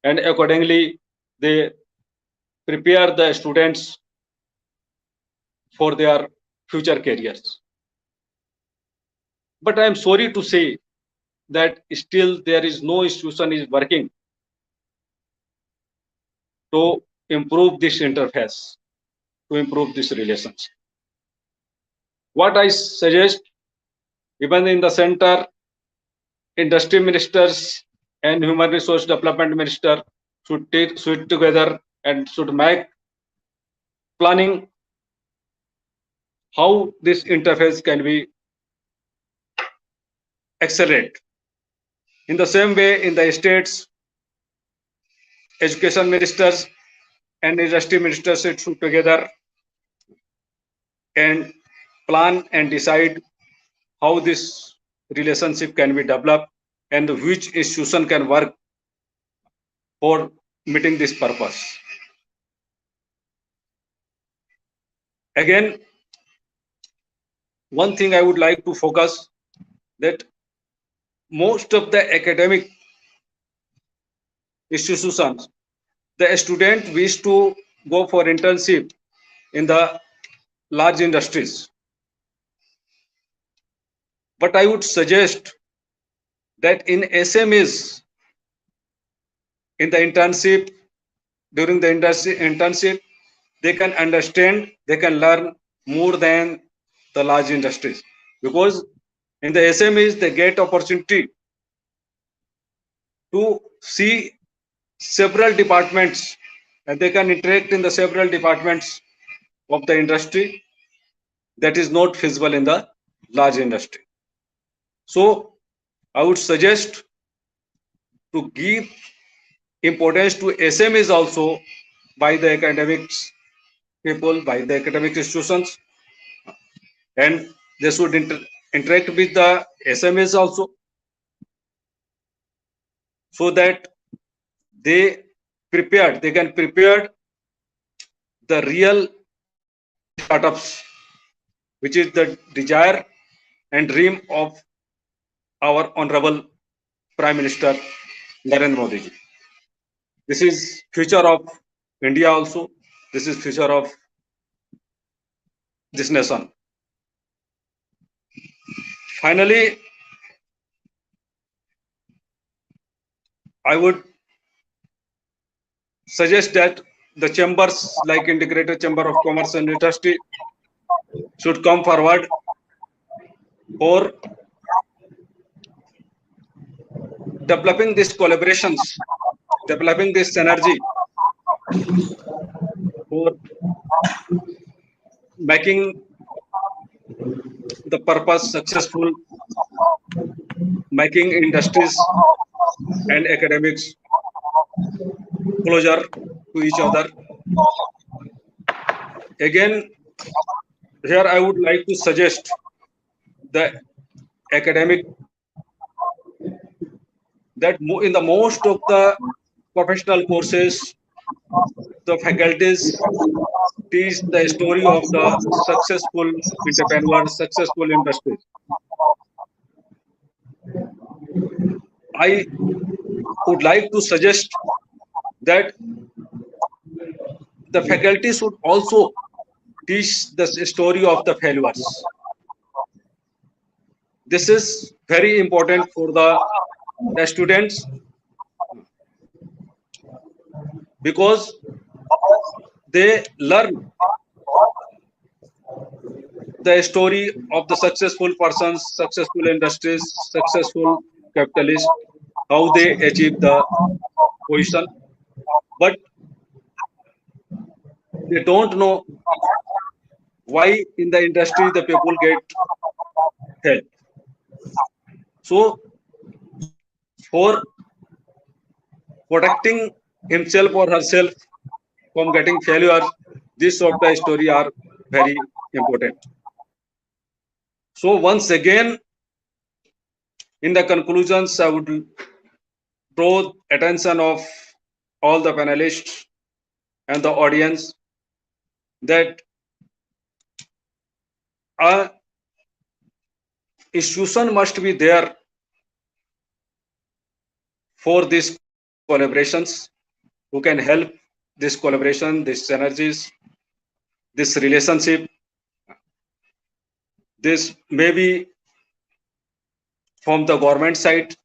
and accordingly they prepare the students for their future careers. But I am sorry to say that still there is no institution is working to improve this interface, to improve this relationship. What I suggest, even in the center, industry ministers and human resource development minister should sit together and should make planning how this interface can be accelerated. In the same way, in the states, education ministers and industry ministers should sit together and plan and decide how this relationship can be developed and which institution can work for meeting this purpose. Again, one thing I would like to focus that most of the academic institutions, the student wish to go for internship in the large industries. But I would suggest that in SMEs, in the internship, during the internship, they can understand, they can learn more than the large industries. Because in the SMEs, they get opportunity to see several departments and they can interact in the several departments of the industry that is not feasible in the large industry. So I would suggest to give importance to SMEs also by the academics people, by the academic institutions, and they should interact with the SMEs also so that they can prepare the real startups, which is the desire and dream of our honorable Prime Minister Narendra Modi ji. This is future of India also. This is future of this nation. Finally, I would suggest that the chambers like Integrated Chamber of Commerce and Industry should come forward for developing these collaborations, developing this synergy for making the purpose successful, making industries and academics closer to each other. Again, here I would like to suggest the academic that in the most of the professional courses, the faculties teach the story of the successful entrepreneurs, successful industries. I would like to suggest that the faculty should also teach the story of the failures. This is very important for the students, because they learn the story of the successful persons, successful industries, successful capitalists, how they achieve the position, but they don't know why in the industry the people get help. So for protecting himself or herself from getting failure, this sort of story are very important. So once again, in the conclusions, I would draw attention of all the panelists and the audience that a institution must be there for these collaborations, who can help this collaboration, these synergies, this relationship. This may be from the government side,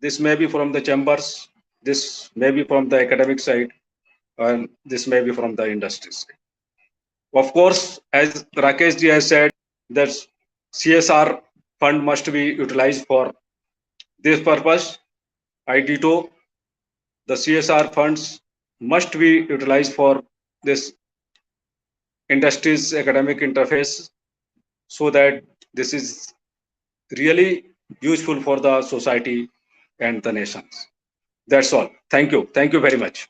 this may be from the chambers, this may be from the academic side, and this may be from the industry side. Of course, as Rakesh ji has said, that CSR fund must be utilized for this purpose. I ditto, the CSR funds must be utilized for this industries academic interface, so that this is really useful for the society and the nations. That's all. Thank you. Thank you very much.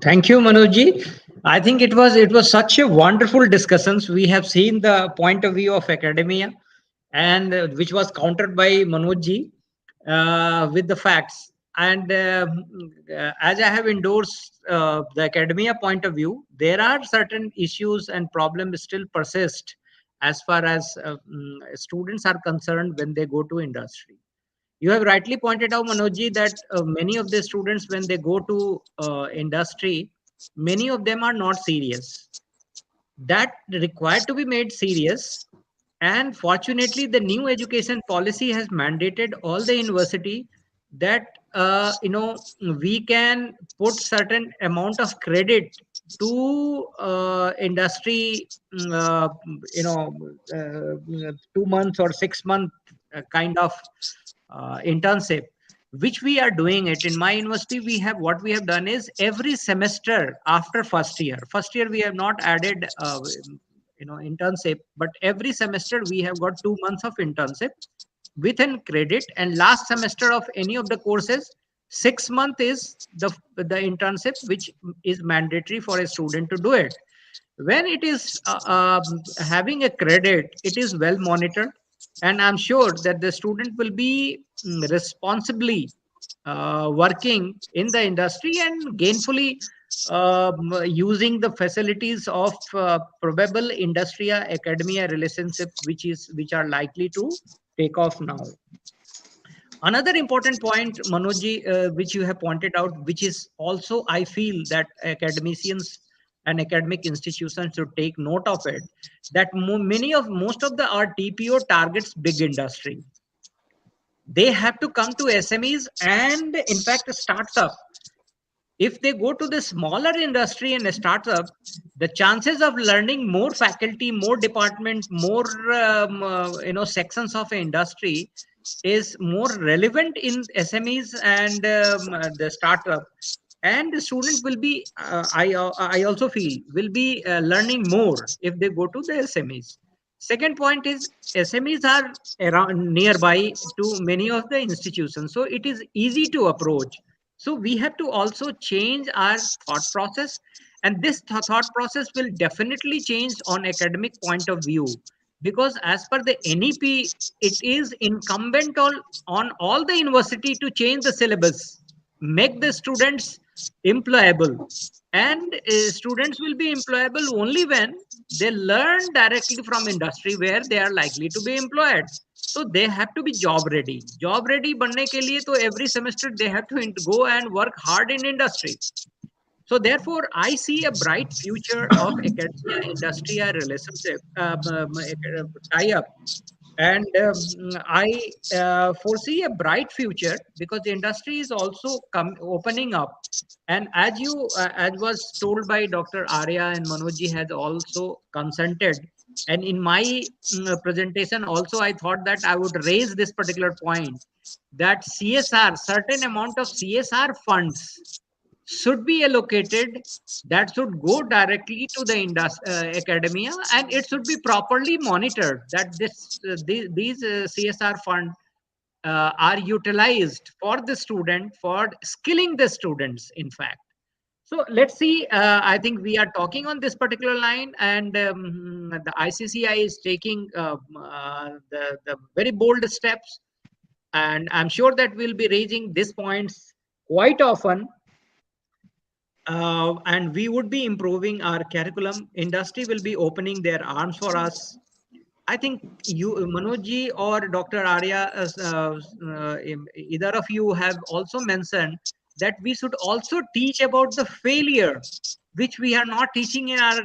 Thank you, Manojji. I think it was such a wonderful discussions. We have seen the point of view of academia, and which was countered by Manojji with the facts. And as I have endorsed the academia point of view, there are certain issues and problems still persist as far as students are concerned when they go to industry. You have rightly pointed out, Manojji, that many of the students, when they go to industry, many of them are not serious. That required to be made serious. And fortunately, the new education policy has mandated all the university that we can put certain amount of credit to industry, uh, 2 months or 6 month kind of internship, which we are doing it in my university. What we have done is every semester after first year we have not added internship, but every semester we have got 2 months of internship within credit, and last semester of any of the courses 6 month is the internship, which is mandatory for a student to do it. When it is having a credit, it is well monitored, and I'm sure that the student will be responsibly working in the industry and gainfully using the facilities of probable industria academia relationship, which are likely to take off now. Another important point, Manojji, which you have pointed out, which is also I feel that academicians and academic institutions should take note of it, that most of the our TPO targets big industry. They have to come to SMEs and in fact startup. If they go to the smaller industry and a startup, the chances of learning more faculty, more department, more sections of industry is more relevant in SMEs and the startup. And the student will be, I also feel, will be learning more if they go to the SMEs. Second point is SMEs are around nearby to many of the institutions, so it is easy to approach. So we have to also change our thought process, and this thought process will definitely change on academic point of view, because as per the NEP, it is incumbent on all the university to change the syllabus, make the students employable, and students will be employable only when they learn directly from industry where they are likely to be employed. So they have to be job ready. Job ready बनने के लिए तो every semester they have to go and work hard in industry. So therefore, I see a bright future of academia industry relationship tie up, And I foresee a bright future because the industry is also opening up. And as was told by Dr. Arya and Manojji has also consented. And in my presentation also, I thought that I would raise this particular point, that CSR, certain amount of CSR funds should be allocated, that should go directly to the academia, and it should be properly monitored that these CSR funds are utilized for the student, for skilling the students, in fact. So let's see. I think we are talking on this particular line, and the ICCI is taking the very bold steps, and I'm sure that we'll be raising these points quite often. And we would be improving our curriculum. Industry will be opening their arms for us. I think you, Manojji or Dr. Arya, either of you have also mentioned that we should also teach about the failure, which we are not teaching in our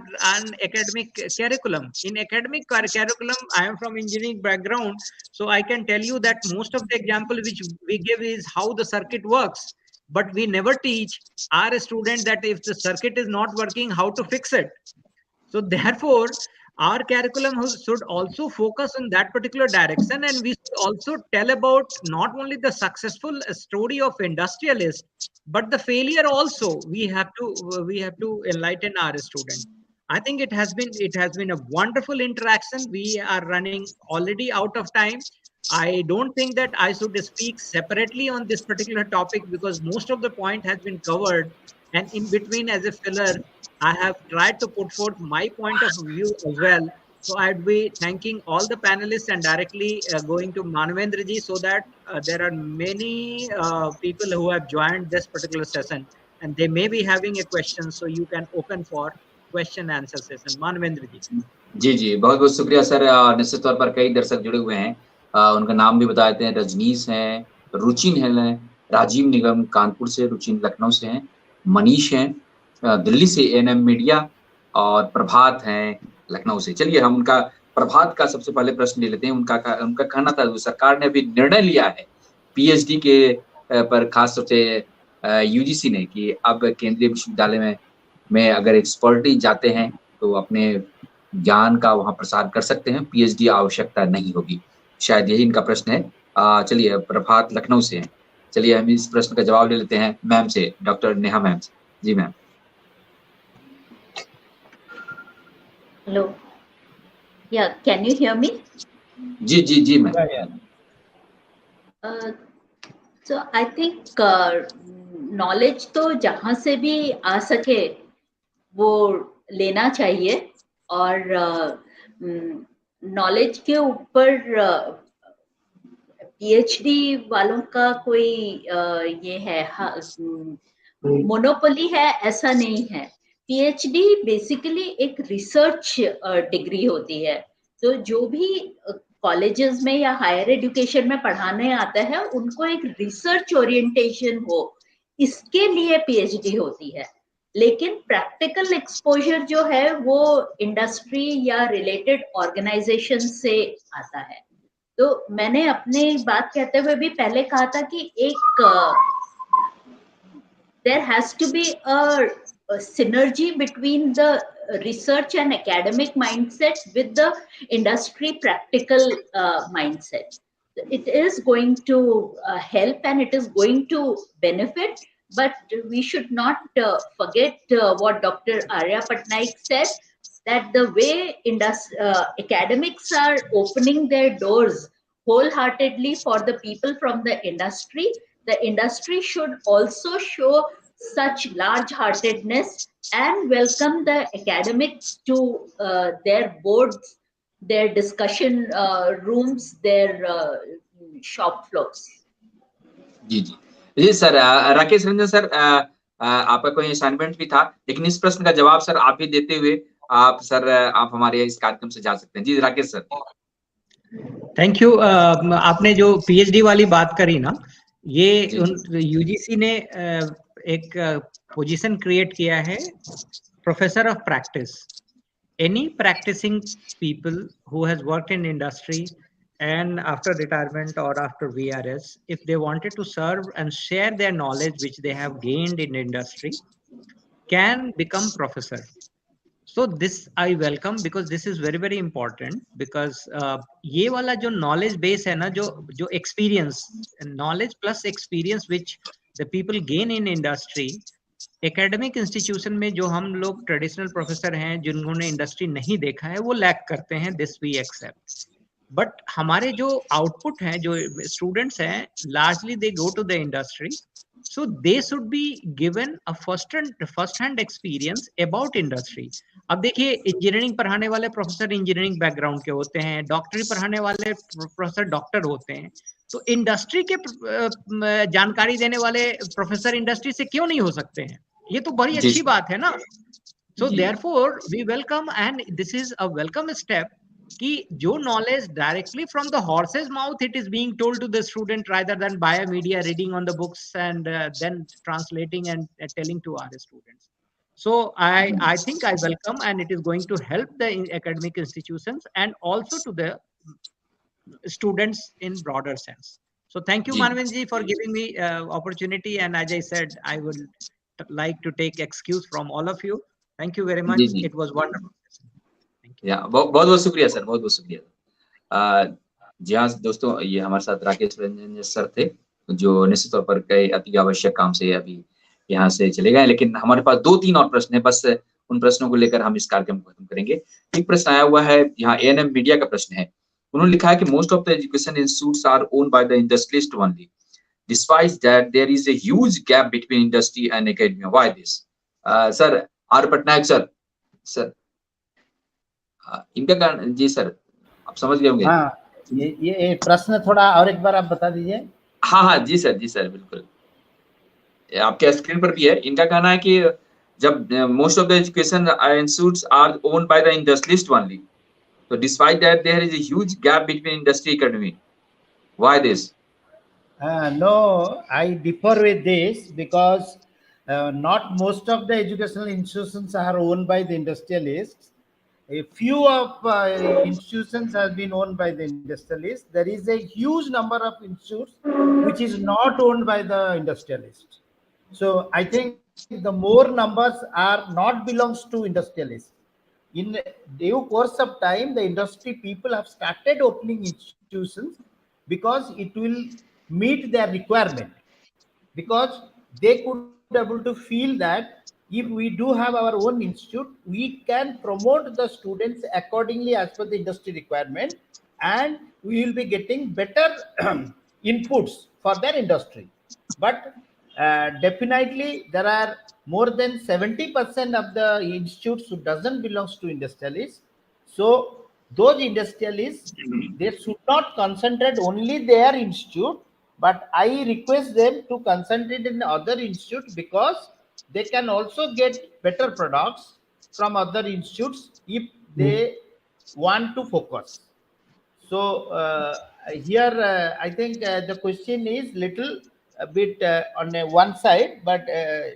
academic curriculum. In academic curriculum, I am from engineering background, so I can tell you that most of the example which we give is how the circuit works, but we never teach our student that if the circuit is not working, how to fix it. So therefore, our curriculum should also focus on that particular direction, and we should also tell about not only the successful story of industrialists, but the failure also. We have to enlighten our student. I think it has been a wonderful interaction. We are running already out of time. I don't think that I should speak separately on this particular topic because most of the point has been covered, and in between, as a filler, I have tried to put forth my point of view as well. So I'd be thanking all the panelists and directly going to Manavendra ji, so that there are many people who have joined this particular session and they may be having a question. So you can open for question answer session. Manavendra ji. जी जी, बहुत बहुत शुक्रिया sir. निश्चित तौर पर कई दर्शक जुड़े हुए हैं, उनका नाम भी बता देते हैं। रजनीश हैं, रुचिन है, राजीव निगम कानपुर से, रुचिन लखनऊ से हैं, मनीष हैं दिल्ली से एएनएम मीडिया, और प्रभात हैं लखनऊ से। चलिए हम उनका प्रभात का सबसे पहले प्रश्न ले लेते हैं। उनका कहना था सरकार ने अभी निर्णय लिया है पीएचडी के पर खास तौर से यूजीसी ने कि अब केंद्रीय विश्वविद्यालय में अगर एक्सपर्टी जाते हैं तो अपने ज्ञान का वहां प्रसार कर सकते हैं, पीएचडी आवश्यकता नहीं होगी। शायद यही इनका प्रश्न है। चलिए प्रभात लखनऊ से हैं। चलिए हम इस प्रश्न का जवाब ले लेते हैं मैम से, डॉक्टर नेहा मैम से। जी ma'am. Hello, yeah can you hear me? जी जी जी ma'am. So I think knowledge तो जहाँ से भी आ सके वो लेना चाहिए, और नॉलेज के ऊपर पीएचडी वालों का कोई ये है मोनोपोली है ऐसा नहीं है। पीएचडी बेसिकली एक रिसर्च डिग्री होती है, तो जो भी कॉलेजेस में या हायर एजुकेशन में पढ़ाने आता है उनको एक रिसर्च ओरिएंटेशन हो, इसके लिए पीएचडी होती है। लेकिन प्रैक्टिकल एक्सपोजर जो है वो इंडस्ट्री या रिलेटेड ऑर्गेनाइजेशन से आता है। तो मैंने अपनी बात कहते हुए भी पहले कहा था कि एक there has to be a synergy between the research and academic mindset with the industry practical mindset. It is going to help and it is going to benefit, but we should not forget what Dr. Arya Patnaik said, that the way academics are opening their doors wholeheartedly for the people from the industry should also show such large-heartedness and welcome the academics to their boards, their discussion rooms, their shop floors. जी जी जी sir. Rakesh Ranjan sir, आपका कोई assignment भी था, लेकिन इस प्रश्न का जवाब सर आप ही देते हुए आप हमारे इस कार्यक्रम से जा सकते हैं। जी राकेश सर। Thank you. आपने जो पीएचडी वाली बात करी ना, ये यूजीसी ने एक पोजीशन क्रिएट किया है, professor of practice. Any practising people who has worked in industry and after retirement or after VRS, if they wanted to serve and share their knowledge which they have gained in industry, can become professor. So this I welcome, because this is very very important, because ये वाला जो knowledge base है ना, जो experience, knowledge plus experience which the people gain in industry, academic institution में जो हम लोग ट्रेडिशनल प्रोफेसर हैं जिन्होंने इंडस्ट्री नहीं देखा है, वो लैक करते हैं, दिस वी एक्सेप्ट. बट हमारे जो आउटपुट हैं, जो स्टूडेंट्स हैं, largely they go to the industry, so they should be given a first hand experience about industry. अब देखिए, इंजीनियरिंग पढ़ाने वाले प्रोफेसर इंजीनियरिंग बैकग्राउंड के होते हैं, डॉक्टरी पढ़ाने वाले प्रोफेसर डॉक्टर होते हैं, तो इंडस्ट्री के जानकारी देने वाले प्रोफेसर इंडस्ट्री से क्यों नहीं हो सकते हैं? ये तो बड़ी अच्छी बात है ना. So therefore we welcome, and this is a welcome step, कि जो knowledge directly from the horse's mouth it is being told to the student, rather than by a media reading on the books and then translating and telling to our students. So I think I welcome, and it is going to help the academic institutions and also to the students in broader sense. So thank you, Manvin ji, for giving me opportunity, and as I said, I would like to take excuse from all of you. Thank you very much. It was wonderful. Thank you. बहुत बहुत शुक्रिया sir, बहुत बहुत शुक्रिया. जी हाँ दोस्तों, ये हमारे साथ राकेश रंजन सर थे, जो निश्चित तौर पर कई अति आवश्यक काम से अभी यहाँ से चले गए, लेकिन हमारे पास 2-3 और प्रश्न है, बस उन प्रश्नों को लेकर हम इस कार्यक्रम को खत्म करेंगे. एक प्रश्न आया हुआ है यहाँ, एएनएम मीडिया का प्रश्न है. उन्होंने लिखा है कि most of the education institutes are owned by the industrialist only. Despite that, there is a huge gap between industry and academia. Why this? Sir, R Patnaik sir, इनका कारण जी सर, आप समझ गए होंगे. हाँ, ये प्रश्न थोड़ा और एक बार आप बता दीजिए. हाँ जी सर बिल्कुल, आपके स्क्रीन पर भी है. इनका कहना है कि जब most of the education institutes are owned by the industrialist only, so despite that there is a huge gap between industry academy. Why this? No, I differ with this, because not most of the educational institutions are owned by the industrialists. A few of institutions have been owned by the industrialists. There is a huge number of institutes which is not owned by the industrialists. So I think the more numbers are not belongs to industrialists. In due course of time, the industry people have started opening institutions because it will meet their requirement, because they could be able to feel that if we do have our own institute, we can promote the students accordingly as per the industry requirement, and we will be getting better inputs for their industry. But definitely there are more than 70% of the institutes who doesn't belongs to industrialists. So those industrialists, they should not concentrate only their institute, but I request them to concentrate in other institutes, because they can also get better products from other institutes if they want to focus. So here I think the question is little a bit on one side, but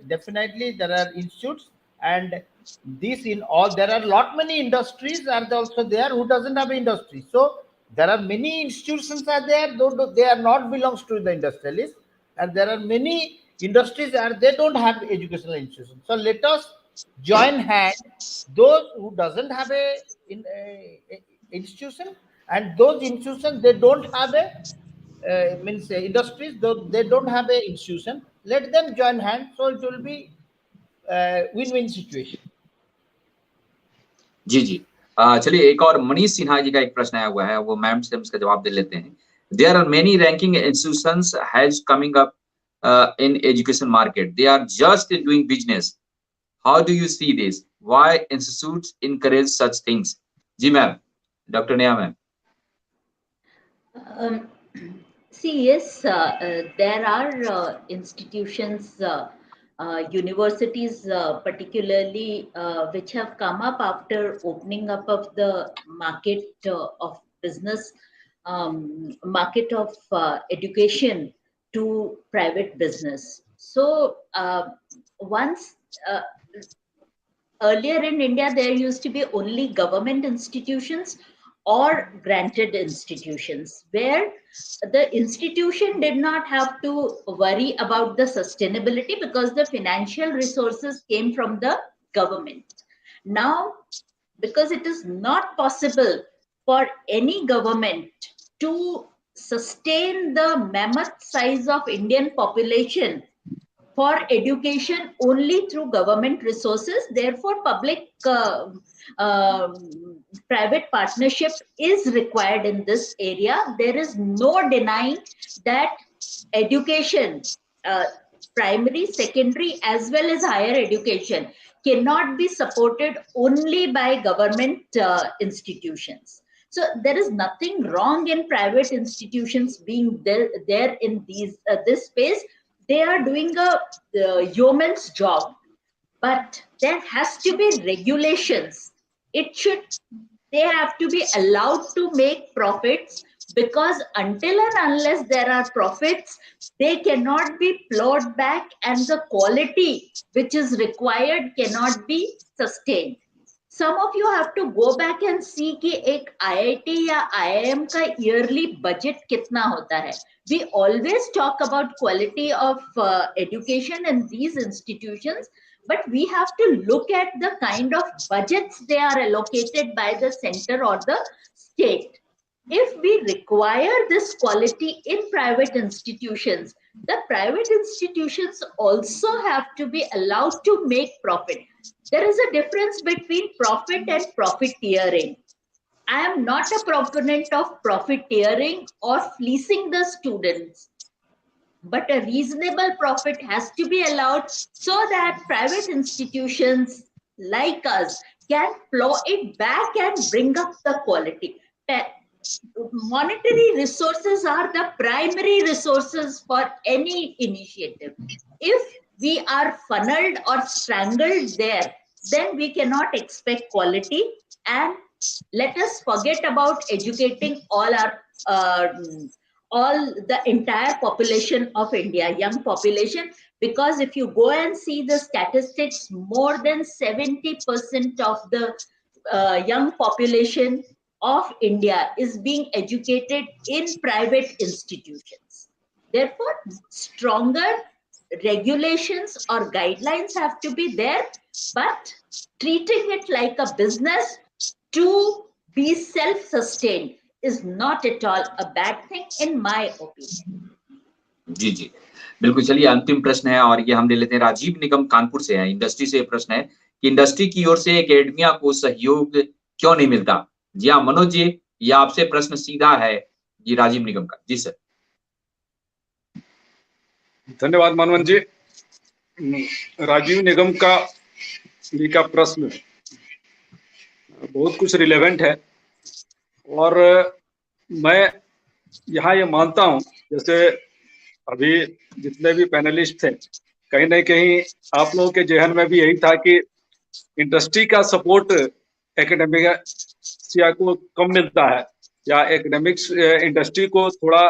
definitely there are institutes, and this in all, there are lot many industries are also there who doesn't have industry. So there are many institutions are there, though they are not belongs to the industrialists, and there are many industries are they don't have educational institutions. So let us join hand those who doesn't have a institution, and those institutions they don't have a means industries, though they don't have a institution, let them join hands, so it will be win-win situation. जी चलिए, एक और मनीष सिन्हा जी का एक प्रश्न आया हुआ है, वो मैम से हम इसका जवाब दे लेते हैं. There are many ranking institutions has coming up in education market. They are just doing business. How do you see this? Why institutes encourage such things? जी ma'am, doctor Neha ma'am. See, yes, there are institutions, universities particularly, which have come up after opening up of the market of business, market of education to private business. So once earlier in India, there used to be only government institutions or granted institutions, where the institution did not have to worry about the sustainability because the financial resources came from the government. Now, because it is not possible for any government to sustain the mammoth size of Indian population for education only through government resources. Therefore, public private partnership is required in this area. There is no denying that education, primary, secondary, as well as higher education, cannot be supported only by government institutions. So there is nothing wrong in private institutions being there in this space. They are doing a yeoman's job, but there has to be regulations. They have to be allowed to make profits, because until and unless there are profits, they cannot be plowed back, and the quality which is required cannot be sustained. Some of you have to go back and see कि एक IIT या IIM का yearly budget कितना होता है. We always talk about quality of education in these institutions, but we have to look at the kind of budgets they are allocated by the center or the state. If we require this quality in private institutions, the private institutions also have to be allowed to make profit. There is a difference between profit and profiteering. I am not a proponent of profiteering or fleecing the students, but a reasonable profit has to be allowed so that private institutions like us can plow it back and bring up the quality. Monetary resources are the primary resources for any initiative. If we are funneled or strangled there, then we cannot expect quality. And let us forget about educating all the entire population of India, young population, because if you go and see the statistics, more than 70% of the young population of India is being educated in private institutions. Therefore, stronger regulations or guidelines have to be there, but treating it like a business to be self-sustained is not at all a bad thing in my opinion. जी जी बिल्कुल. चलिए अंतिम प्रश्न है और ये हम ले लेते हैं. राजीव निगम कानपुर से है. इंडस्ट्री से प्रश्न है कि इंडस्ट्री की ओर से एकेडमिया को सहयोग क्यों नहीं मिलता. जी हाँ मनोज जी, ये आपसे प्रश्न सीधा है जी राजीव निगम का. जी सर. धन्यवाद मानवन जी. राजीव निगम का प्रश्न बहुत कुछ रिलेवेंट है और मैं यहाँ ये मानता हूँ, जैसे अभी जितने भी पैनलिस्ट थे, कहीं ना कहीं आप लोगों के जहन में भी यही था कि इंडस्ट्री का सपोर्ट एकेडमिक्स को कम मिलता है या एकेडमिक्स इंडस्ट्री को थोड़ा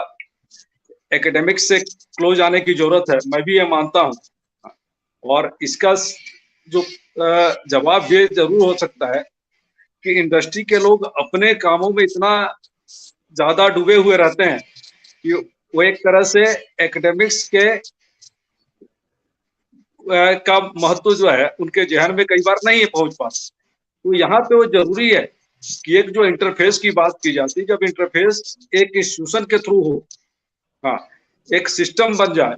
एकेडमिक्स से क्लोज आने की जरूरत है. मैं भी ये मानता हूँ और इसका जो जवाब ये जरूर हो सकता है कि इंडस्ट्री के लोग अपने कामों में इतना ज्यादा डूबे हुए रहते हैं कि वो एक तरह से एकेडमिक्स के का महत्व जो है उनके जहन में कई बार नहीं पहुंच पाता. तो यहाँ पे वो जरूरी है कि एक जो इंटरफेस की बात की जाती है, जब इंटरफेस एक इंस्टीट्यूशन के थ्रू हो, हाँ, एक सिस्टम बन जाए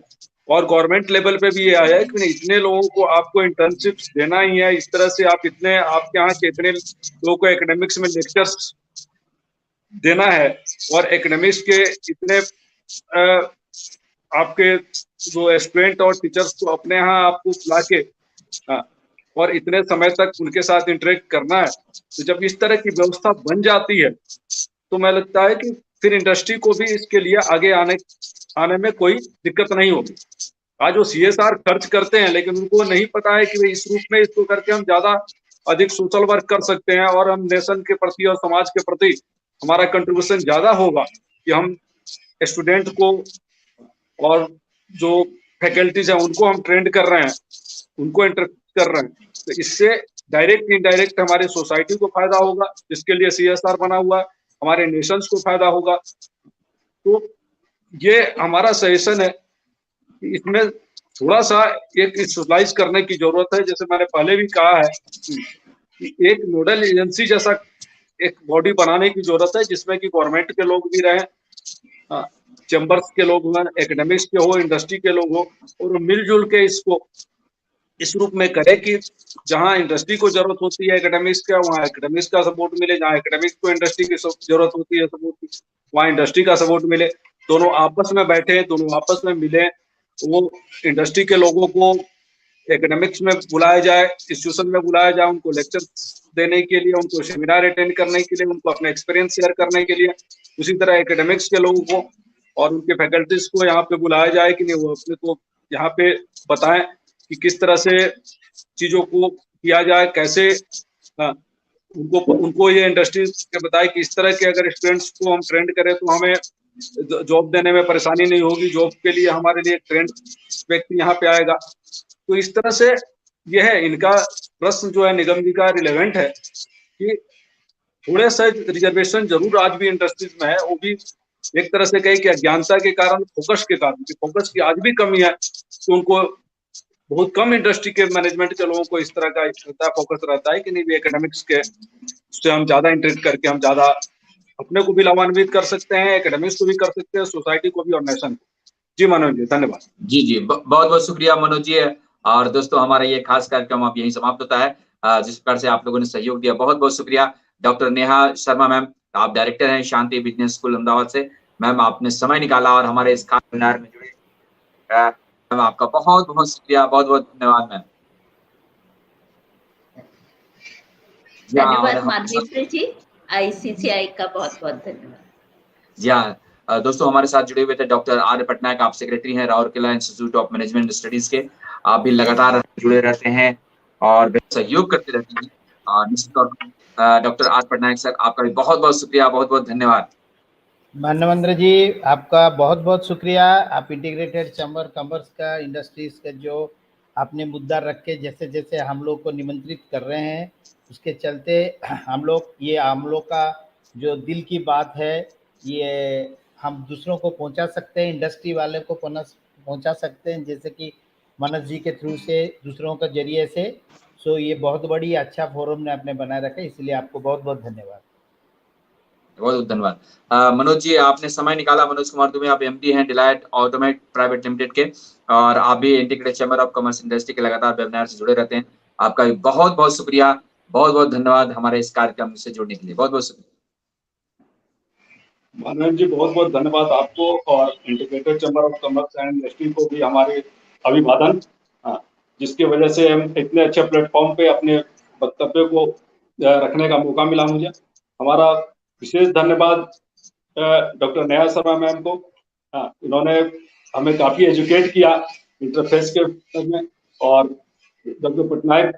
और गवर्नमेंट लेवल पे भी ये आया है कि इतने लोगों को आपको इंटर्नशिप्स देना ही है, इस तरह से आप इतने आपके यहाँ के इतने लोगों को एकेडमिक्स में लेक्चर्स देना है और एकेडमिक्स के इतने आपके जो स्टूडेंट और टीचर्स को अपने यहाँ आपको ला के और इतने समय तक उनके साथ इंटरेक्ट करना है. तो जब इस तरह की व्यवस्था बन जाती है तो मैं लगता है कि फिर इंडस्ट्री को भी इसके लिए आगे आने में कोई दिक्कत नहीं होगी. आज वो CSR खर्च करते हैं लेकिन उनको नहीं पता है कि इस रूप में इसको करके हम ज्यादा अधिक सोशल वर्क कर सकते हैं और हम नेशन के प्रति और समाज के प्रति हमारा कंट्रीब्यूशन ज्यादा होगा कि हम स्टूडेंट को और जो फैकल्टीज हैं उनको हम ट्रेंड कर रहे हैं, उनको इंटरेक्ट कर रहे हैं. तो इससे डायरेक्ट इनडायरेक्ट हमारी सोसाइटी को फायदा होगा, जिसके लिए CSR बना हुआ है. हमारे नेशंस को फायदा होगा। तो ये हमारा सजेशन है कि इसमें थोड़ा सा एक स्पेशलाइज करने की जरूरत है। जैसे मैंने पहले भी कहा है कि एक नोडल एजेंसी जैसा एक बॉडी बनाने की जरूरत है, जिसमें कि गवर्नमेंट के लोग भी रहें, चैम्बर्स के लोग हों, एकेडमिक्स के हो, इंडस्ट्री के लोग हो, और मिलजुल के इसको इस रूप में करे कि जहां इंडस्ट्री को जरूरत होती है एकेडमिक्स का, वहां एकेडमिक्स का सपोर्ट मिले, जहां एकेडमिक्स को इंडस्ट्री की जरूरत होती है सपोर्ट की, वहां इंडस्ट्री का सपोर्ट मिले। दोनों आपस में बैठे, दोनों आपस में मिले, वो इंडस्ट्री के लोगों को एकेडमिक्स में बुलाया जाए, इंस्टीट्यूशन में बुलाया जाए, उनको लेक्चर देने के लिए, उनको सेमिनार अटेंड करने के लिए, उनको अपने एक्सपीरियंस शेयर करने के लिए। उसी तरह एकेडमिक्स के लोगों को और उनके फैकल्टीज को यहाँ पे बुलाया जाए कि नहीं, वो अपने को यहाँ पे बताएं कि किस तरह से चीजों को किया जाए, कैसे उनको ये इंडस्ट्री के बताए कि इस तरह के अगर स्टूडेंट्स को हम ट्रेंड करें तो हमें जॉब देने में परेशानी नहीं होगी, जॉब के लिए हमारे लिए ट्रेंड व्यक्ति यहाँ पे आएगा। तो इस तरह से यह है, इनका प्रश्न जो है निगम जी का रिलेवेंट है कि थोड़े से रिजर्वेशन जरूर आज भी इंडस्ट्रीज में है, वो भी एक तरह से कहे कि अज्ञानता के कारण, फोकस के कारण, फोकस की आज भी कमी है। तो उनको बहुत कम इंडस्ट्री के मैनेजमेंट के लोगों को इस तरह का फोकस रहता है कि नहीं, भी एकेडमिक्स के से हम ज्यादा इंटरेस्ट करके हम ज्यादा अपने को भी लाभान्वित कर सकते हैं, एकेडमिक्स को भी कर सकते हैं, सोसाइटी को भी और नेशन को। जी मनोज जी, धन्यवाद। जी बहुत बहुत शुक्रिया मनोज जी। और दोस्तों, हमारा ये खास कार्यक्रम अब यहीं समाप्त होता है। जिस प्रकार से आप लोगों ने सहयोग दिया, बहुत बहुत शुक्रिया। डॉक्टर नेहा शर्मा मैम, आप डायरेक्टर हैं शांति बिजनेस स्कूल अहमदाबाद से। मैम, आपने समय निकाला और हमारे इस खास वेबिनार में जुड़े, मैम आपका बहुत बहुत शुक्रिया, बहुत बहुत धन्यवाद मैम। धन्यवाद मानवेंद्र जी, ICCI का बहुत बहुत धन्यवाद। जी हाँ दोस्तों, हमारे साथ जुड़े हुए थे डॉक्टर आर्य पटनायक, आप सेक्रेटरी हैं Rourkela institute of management studies के। आप भी लगातार जुड़े रहते हैं और सहयोग करते रहते हैं। निश्चित तौर पर डॉक्टर आर्य पटनायक सर, आपका भी बहुत बहुत शुक्रिया, बहुत बहुत धन्यवाद। मानवेंद्र जी, आपका बहुत बहुत शुक्रिया। आप इंटीग्रेटेड चैम्बर कॉमर्स का, इंडस्ट्रीज का जो आपने मुद्दा रख के जैसे जैसे हम लोग को निमंत्रित कर रहे हैं, उसके चलते हम लोग का जो दिल की बात है, ये हम दूसरों को पहुंचा सकते हैं, इंडस्ट्री वाले को पहुंचा सकते हैं, जैसे कि मनोज जी के थ्रू से, दूसरों के जरिए से। सो ये बहुत बड़ी अच्छा फोरम ने आपने बनाए रखा है, इसलिए आपको बहुत बहुत धन्यवाद। बहुत बहुत धन्यवाद। मनोज जी, आपने समय निकाला। मनोज कुमार दुबे, आप MD हैं डिलाइट ऑटोमेट प्राइवेट लिमिटेड के, और आप भी integrated chamber of commerce industry के लगातार वेबिनार से जुड़े रहते हैं। आपका भी बहुत बहुत शुक्रिया, बहुत बहुत धन्यवाद हमारे इस कार्यक्रम से जुड़ने के लिए। बहुत बहुत शुक्रिया मानवेंद्र जी, बहुत बहुत धन्यवाद आपको और integrated chamber of commerce and industry को भी हमारे अभिवादन, जिसकी वजह से हम इतने अच्छे प्लेटफॉर्म पे अपने वक्तव्य को रखने का मौका मिला मुझे। हमारा विशेष धन्यवाद डॉक्टर नेहा शर्मा मैम को। इन्होंने हमें काफी एजुकेट किया इंटरफेस के में, और डॉक्टर पटनायक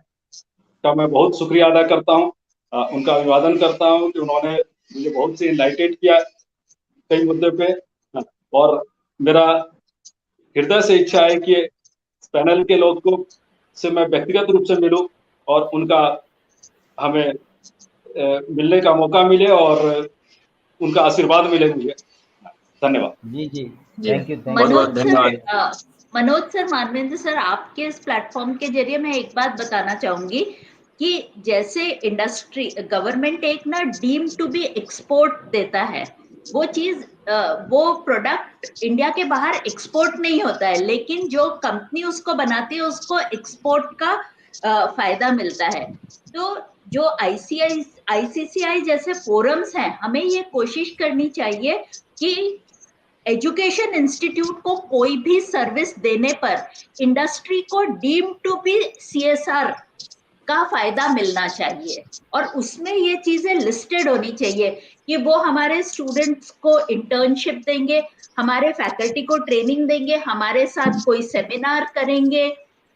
का मैं बहुत शुक्रिया अदा करता हूँ, उनका अभिवादन करता हूँ कि उन्होंने मुझे बहुत से इनलाइटेड किया कई मुद्दे पे। और मेरा हृदय से इच्छा है कि पैनल के लोगों से मैं व्यक्तिगत रूप से मिलूं और उनका हमें मिलने का मौका मिले और उनका आशीर्वाद मिले मुझे। धन्यवाद। जी जी, thank you. Manoj sir, Manvendra sir, आपके इस प्लेटफॉर्म के जरिए मैं एक बात बताना चाहूंगी कि जैसे इंडस्ट्री, गवर्नमेंट एक ना डीम टू बी एक्सपोर्ट देता है, वो चीज, वो प्रोडक्ट इंडिया के बाहर एक्सपोर्ट नहीं होता है, लेकिन जो कंपनी उसको बनाती है उसको एक्सपोर्ट का फायदा मिलता है। तो जो ICCI जैसे फोरम्स हैं, हमें ये कोशिश करनी चाहिए कि एजुकेशन इंस्टीट्यूट को कोई भी सर्विस देने पर इंडस्ट्री को डीम टू बी CSR का फायदा मिलना चाहिए, और उसमें ये चीजें लिस्टेड होनी चाहिए कि वो हमारे स्टूडेंट्स को इंटर्नशिप देंगे, हमारे फैकल्टी को ट्रेनिंग देंगे, हमारे साथ कोई सेमिनार करेंगे,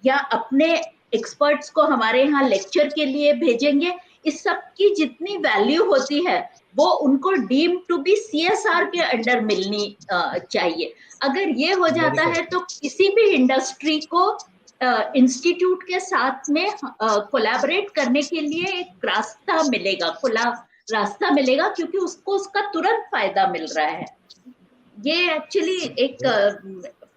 या अपने एक्सपर्ट्स को हमारे यहाँ लेक्चर के लिए भेजेंगे। इस सब की जितनी वैल्यू होती है वो उनको डीम टू बी CSR के अंडर मिलनी चाहिए। अगर ये हो जाता है तो किसी भी इंडस्ट्री को इंस्टीट्यूट के साथ में कोलैबोरेट करने के लिए एक रास्ता मिलेगा, खुला रास्ता मिलेगा, क्योंकि उसको उसका तुरंत फायदा मिल रहा है। ये एक्चुअली एक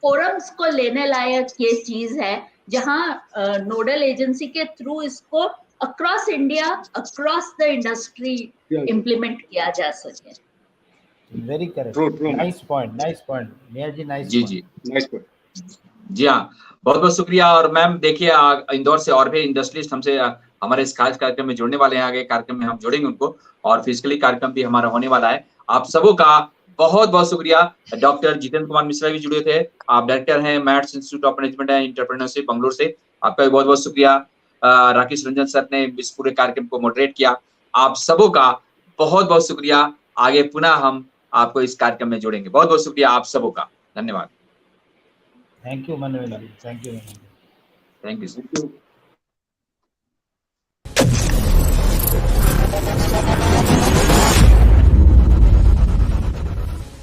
फोरम्स को लेने लायक ये चीज है, जहां नोडल एजेंसी के थ्रू इसको across India, across the industry implement किया जा सके। Very correct, True. Nice point mayor ji, nice जी पॉइंट। जी Nice point. जी हाँ, बहुत बहुत शुक्रिया। और मैम देखिए, इंदौर से और भी इंडस्ट्रियलिस्ट हमसे हमारे इस खास कार्यक्रम में जुड़ने वाले हैं। आगे कार्यक्रम में हम जोड़ेंगे उनको, और फिजिकली कार्यक्रम भी हमारा होने वाला है। आप सबों का बहुत बहुत शुक्रिया। डॉक्टर जितेंद्र कुमार मिश्रा भी जुड़े थे, आप डायरेक्टर हैं mats institute of management and entrepreneurship Bangalore से, आपका भी बहुत बहुत शुक्रिया। राकेश रंजन सर ने इस पूरे कार्यक्रम को मॉडरेट किया। आप सबों का बहुत बहुत शुक्रिया। आगे पुनः हम आपको इस कार्यक्रम में जोड़ेंगे। बहुत बहुत शुक्रिया आप सबों का, धन्यवाद। Thank you Manoj ji, thank you. Thank you.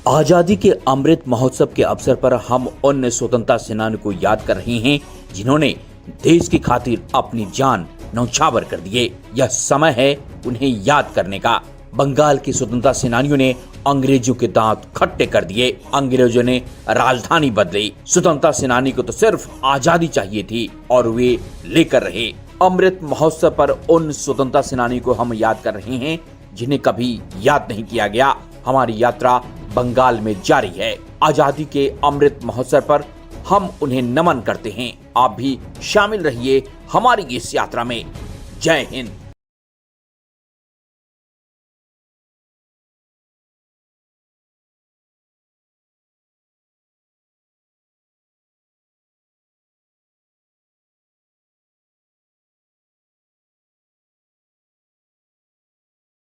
आजादी के अमृत महोत्सव के अवसर पर हम उन स्वतंत्रता सेनानियों को याद कर रहे हैं जिन्होंने देश की खातिर अपनी जान न्यौछावर कर दिए। यह समय है उन्हें याद करने का। बंगाल के स्वतंत्रता सेनानियों ने अंग्रेजों के दांत खट्टे कर दिए। अंग्रेजों ने राजधानी बदली। स्वतंत्रता सेनानी को तो सिर्फ आजादी चाहिए थी और वे लेकर रहे। अमृत महोत्सव पर उन स्वतंत्रता सेनानियों को हम याद कर रहे हैं जिन्हें कभी याद नहीं किया गया। हमारी यात्रा बंगाल में जारी है। आजादी के अमृत महोत्सव पर हम उन्हें नमन करते हैं। आप भी शामिल रहिए हमारी इस यात्रा में। जय हिंद।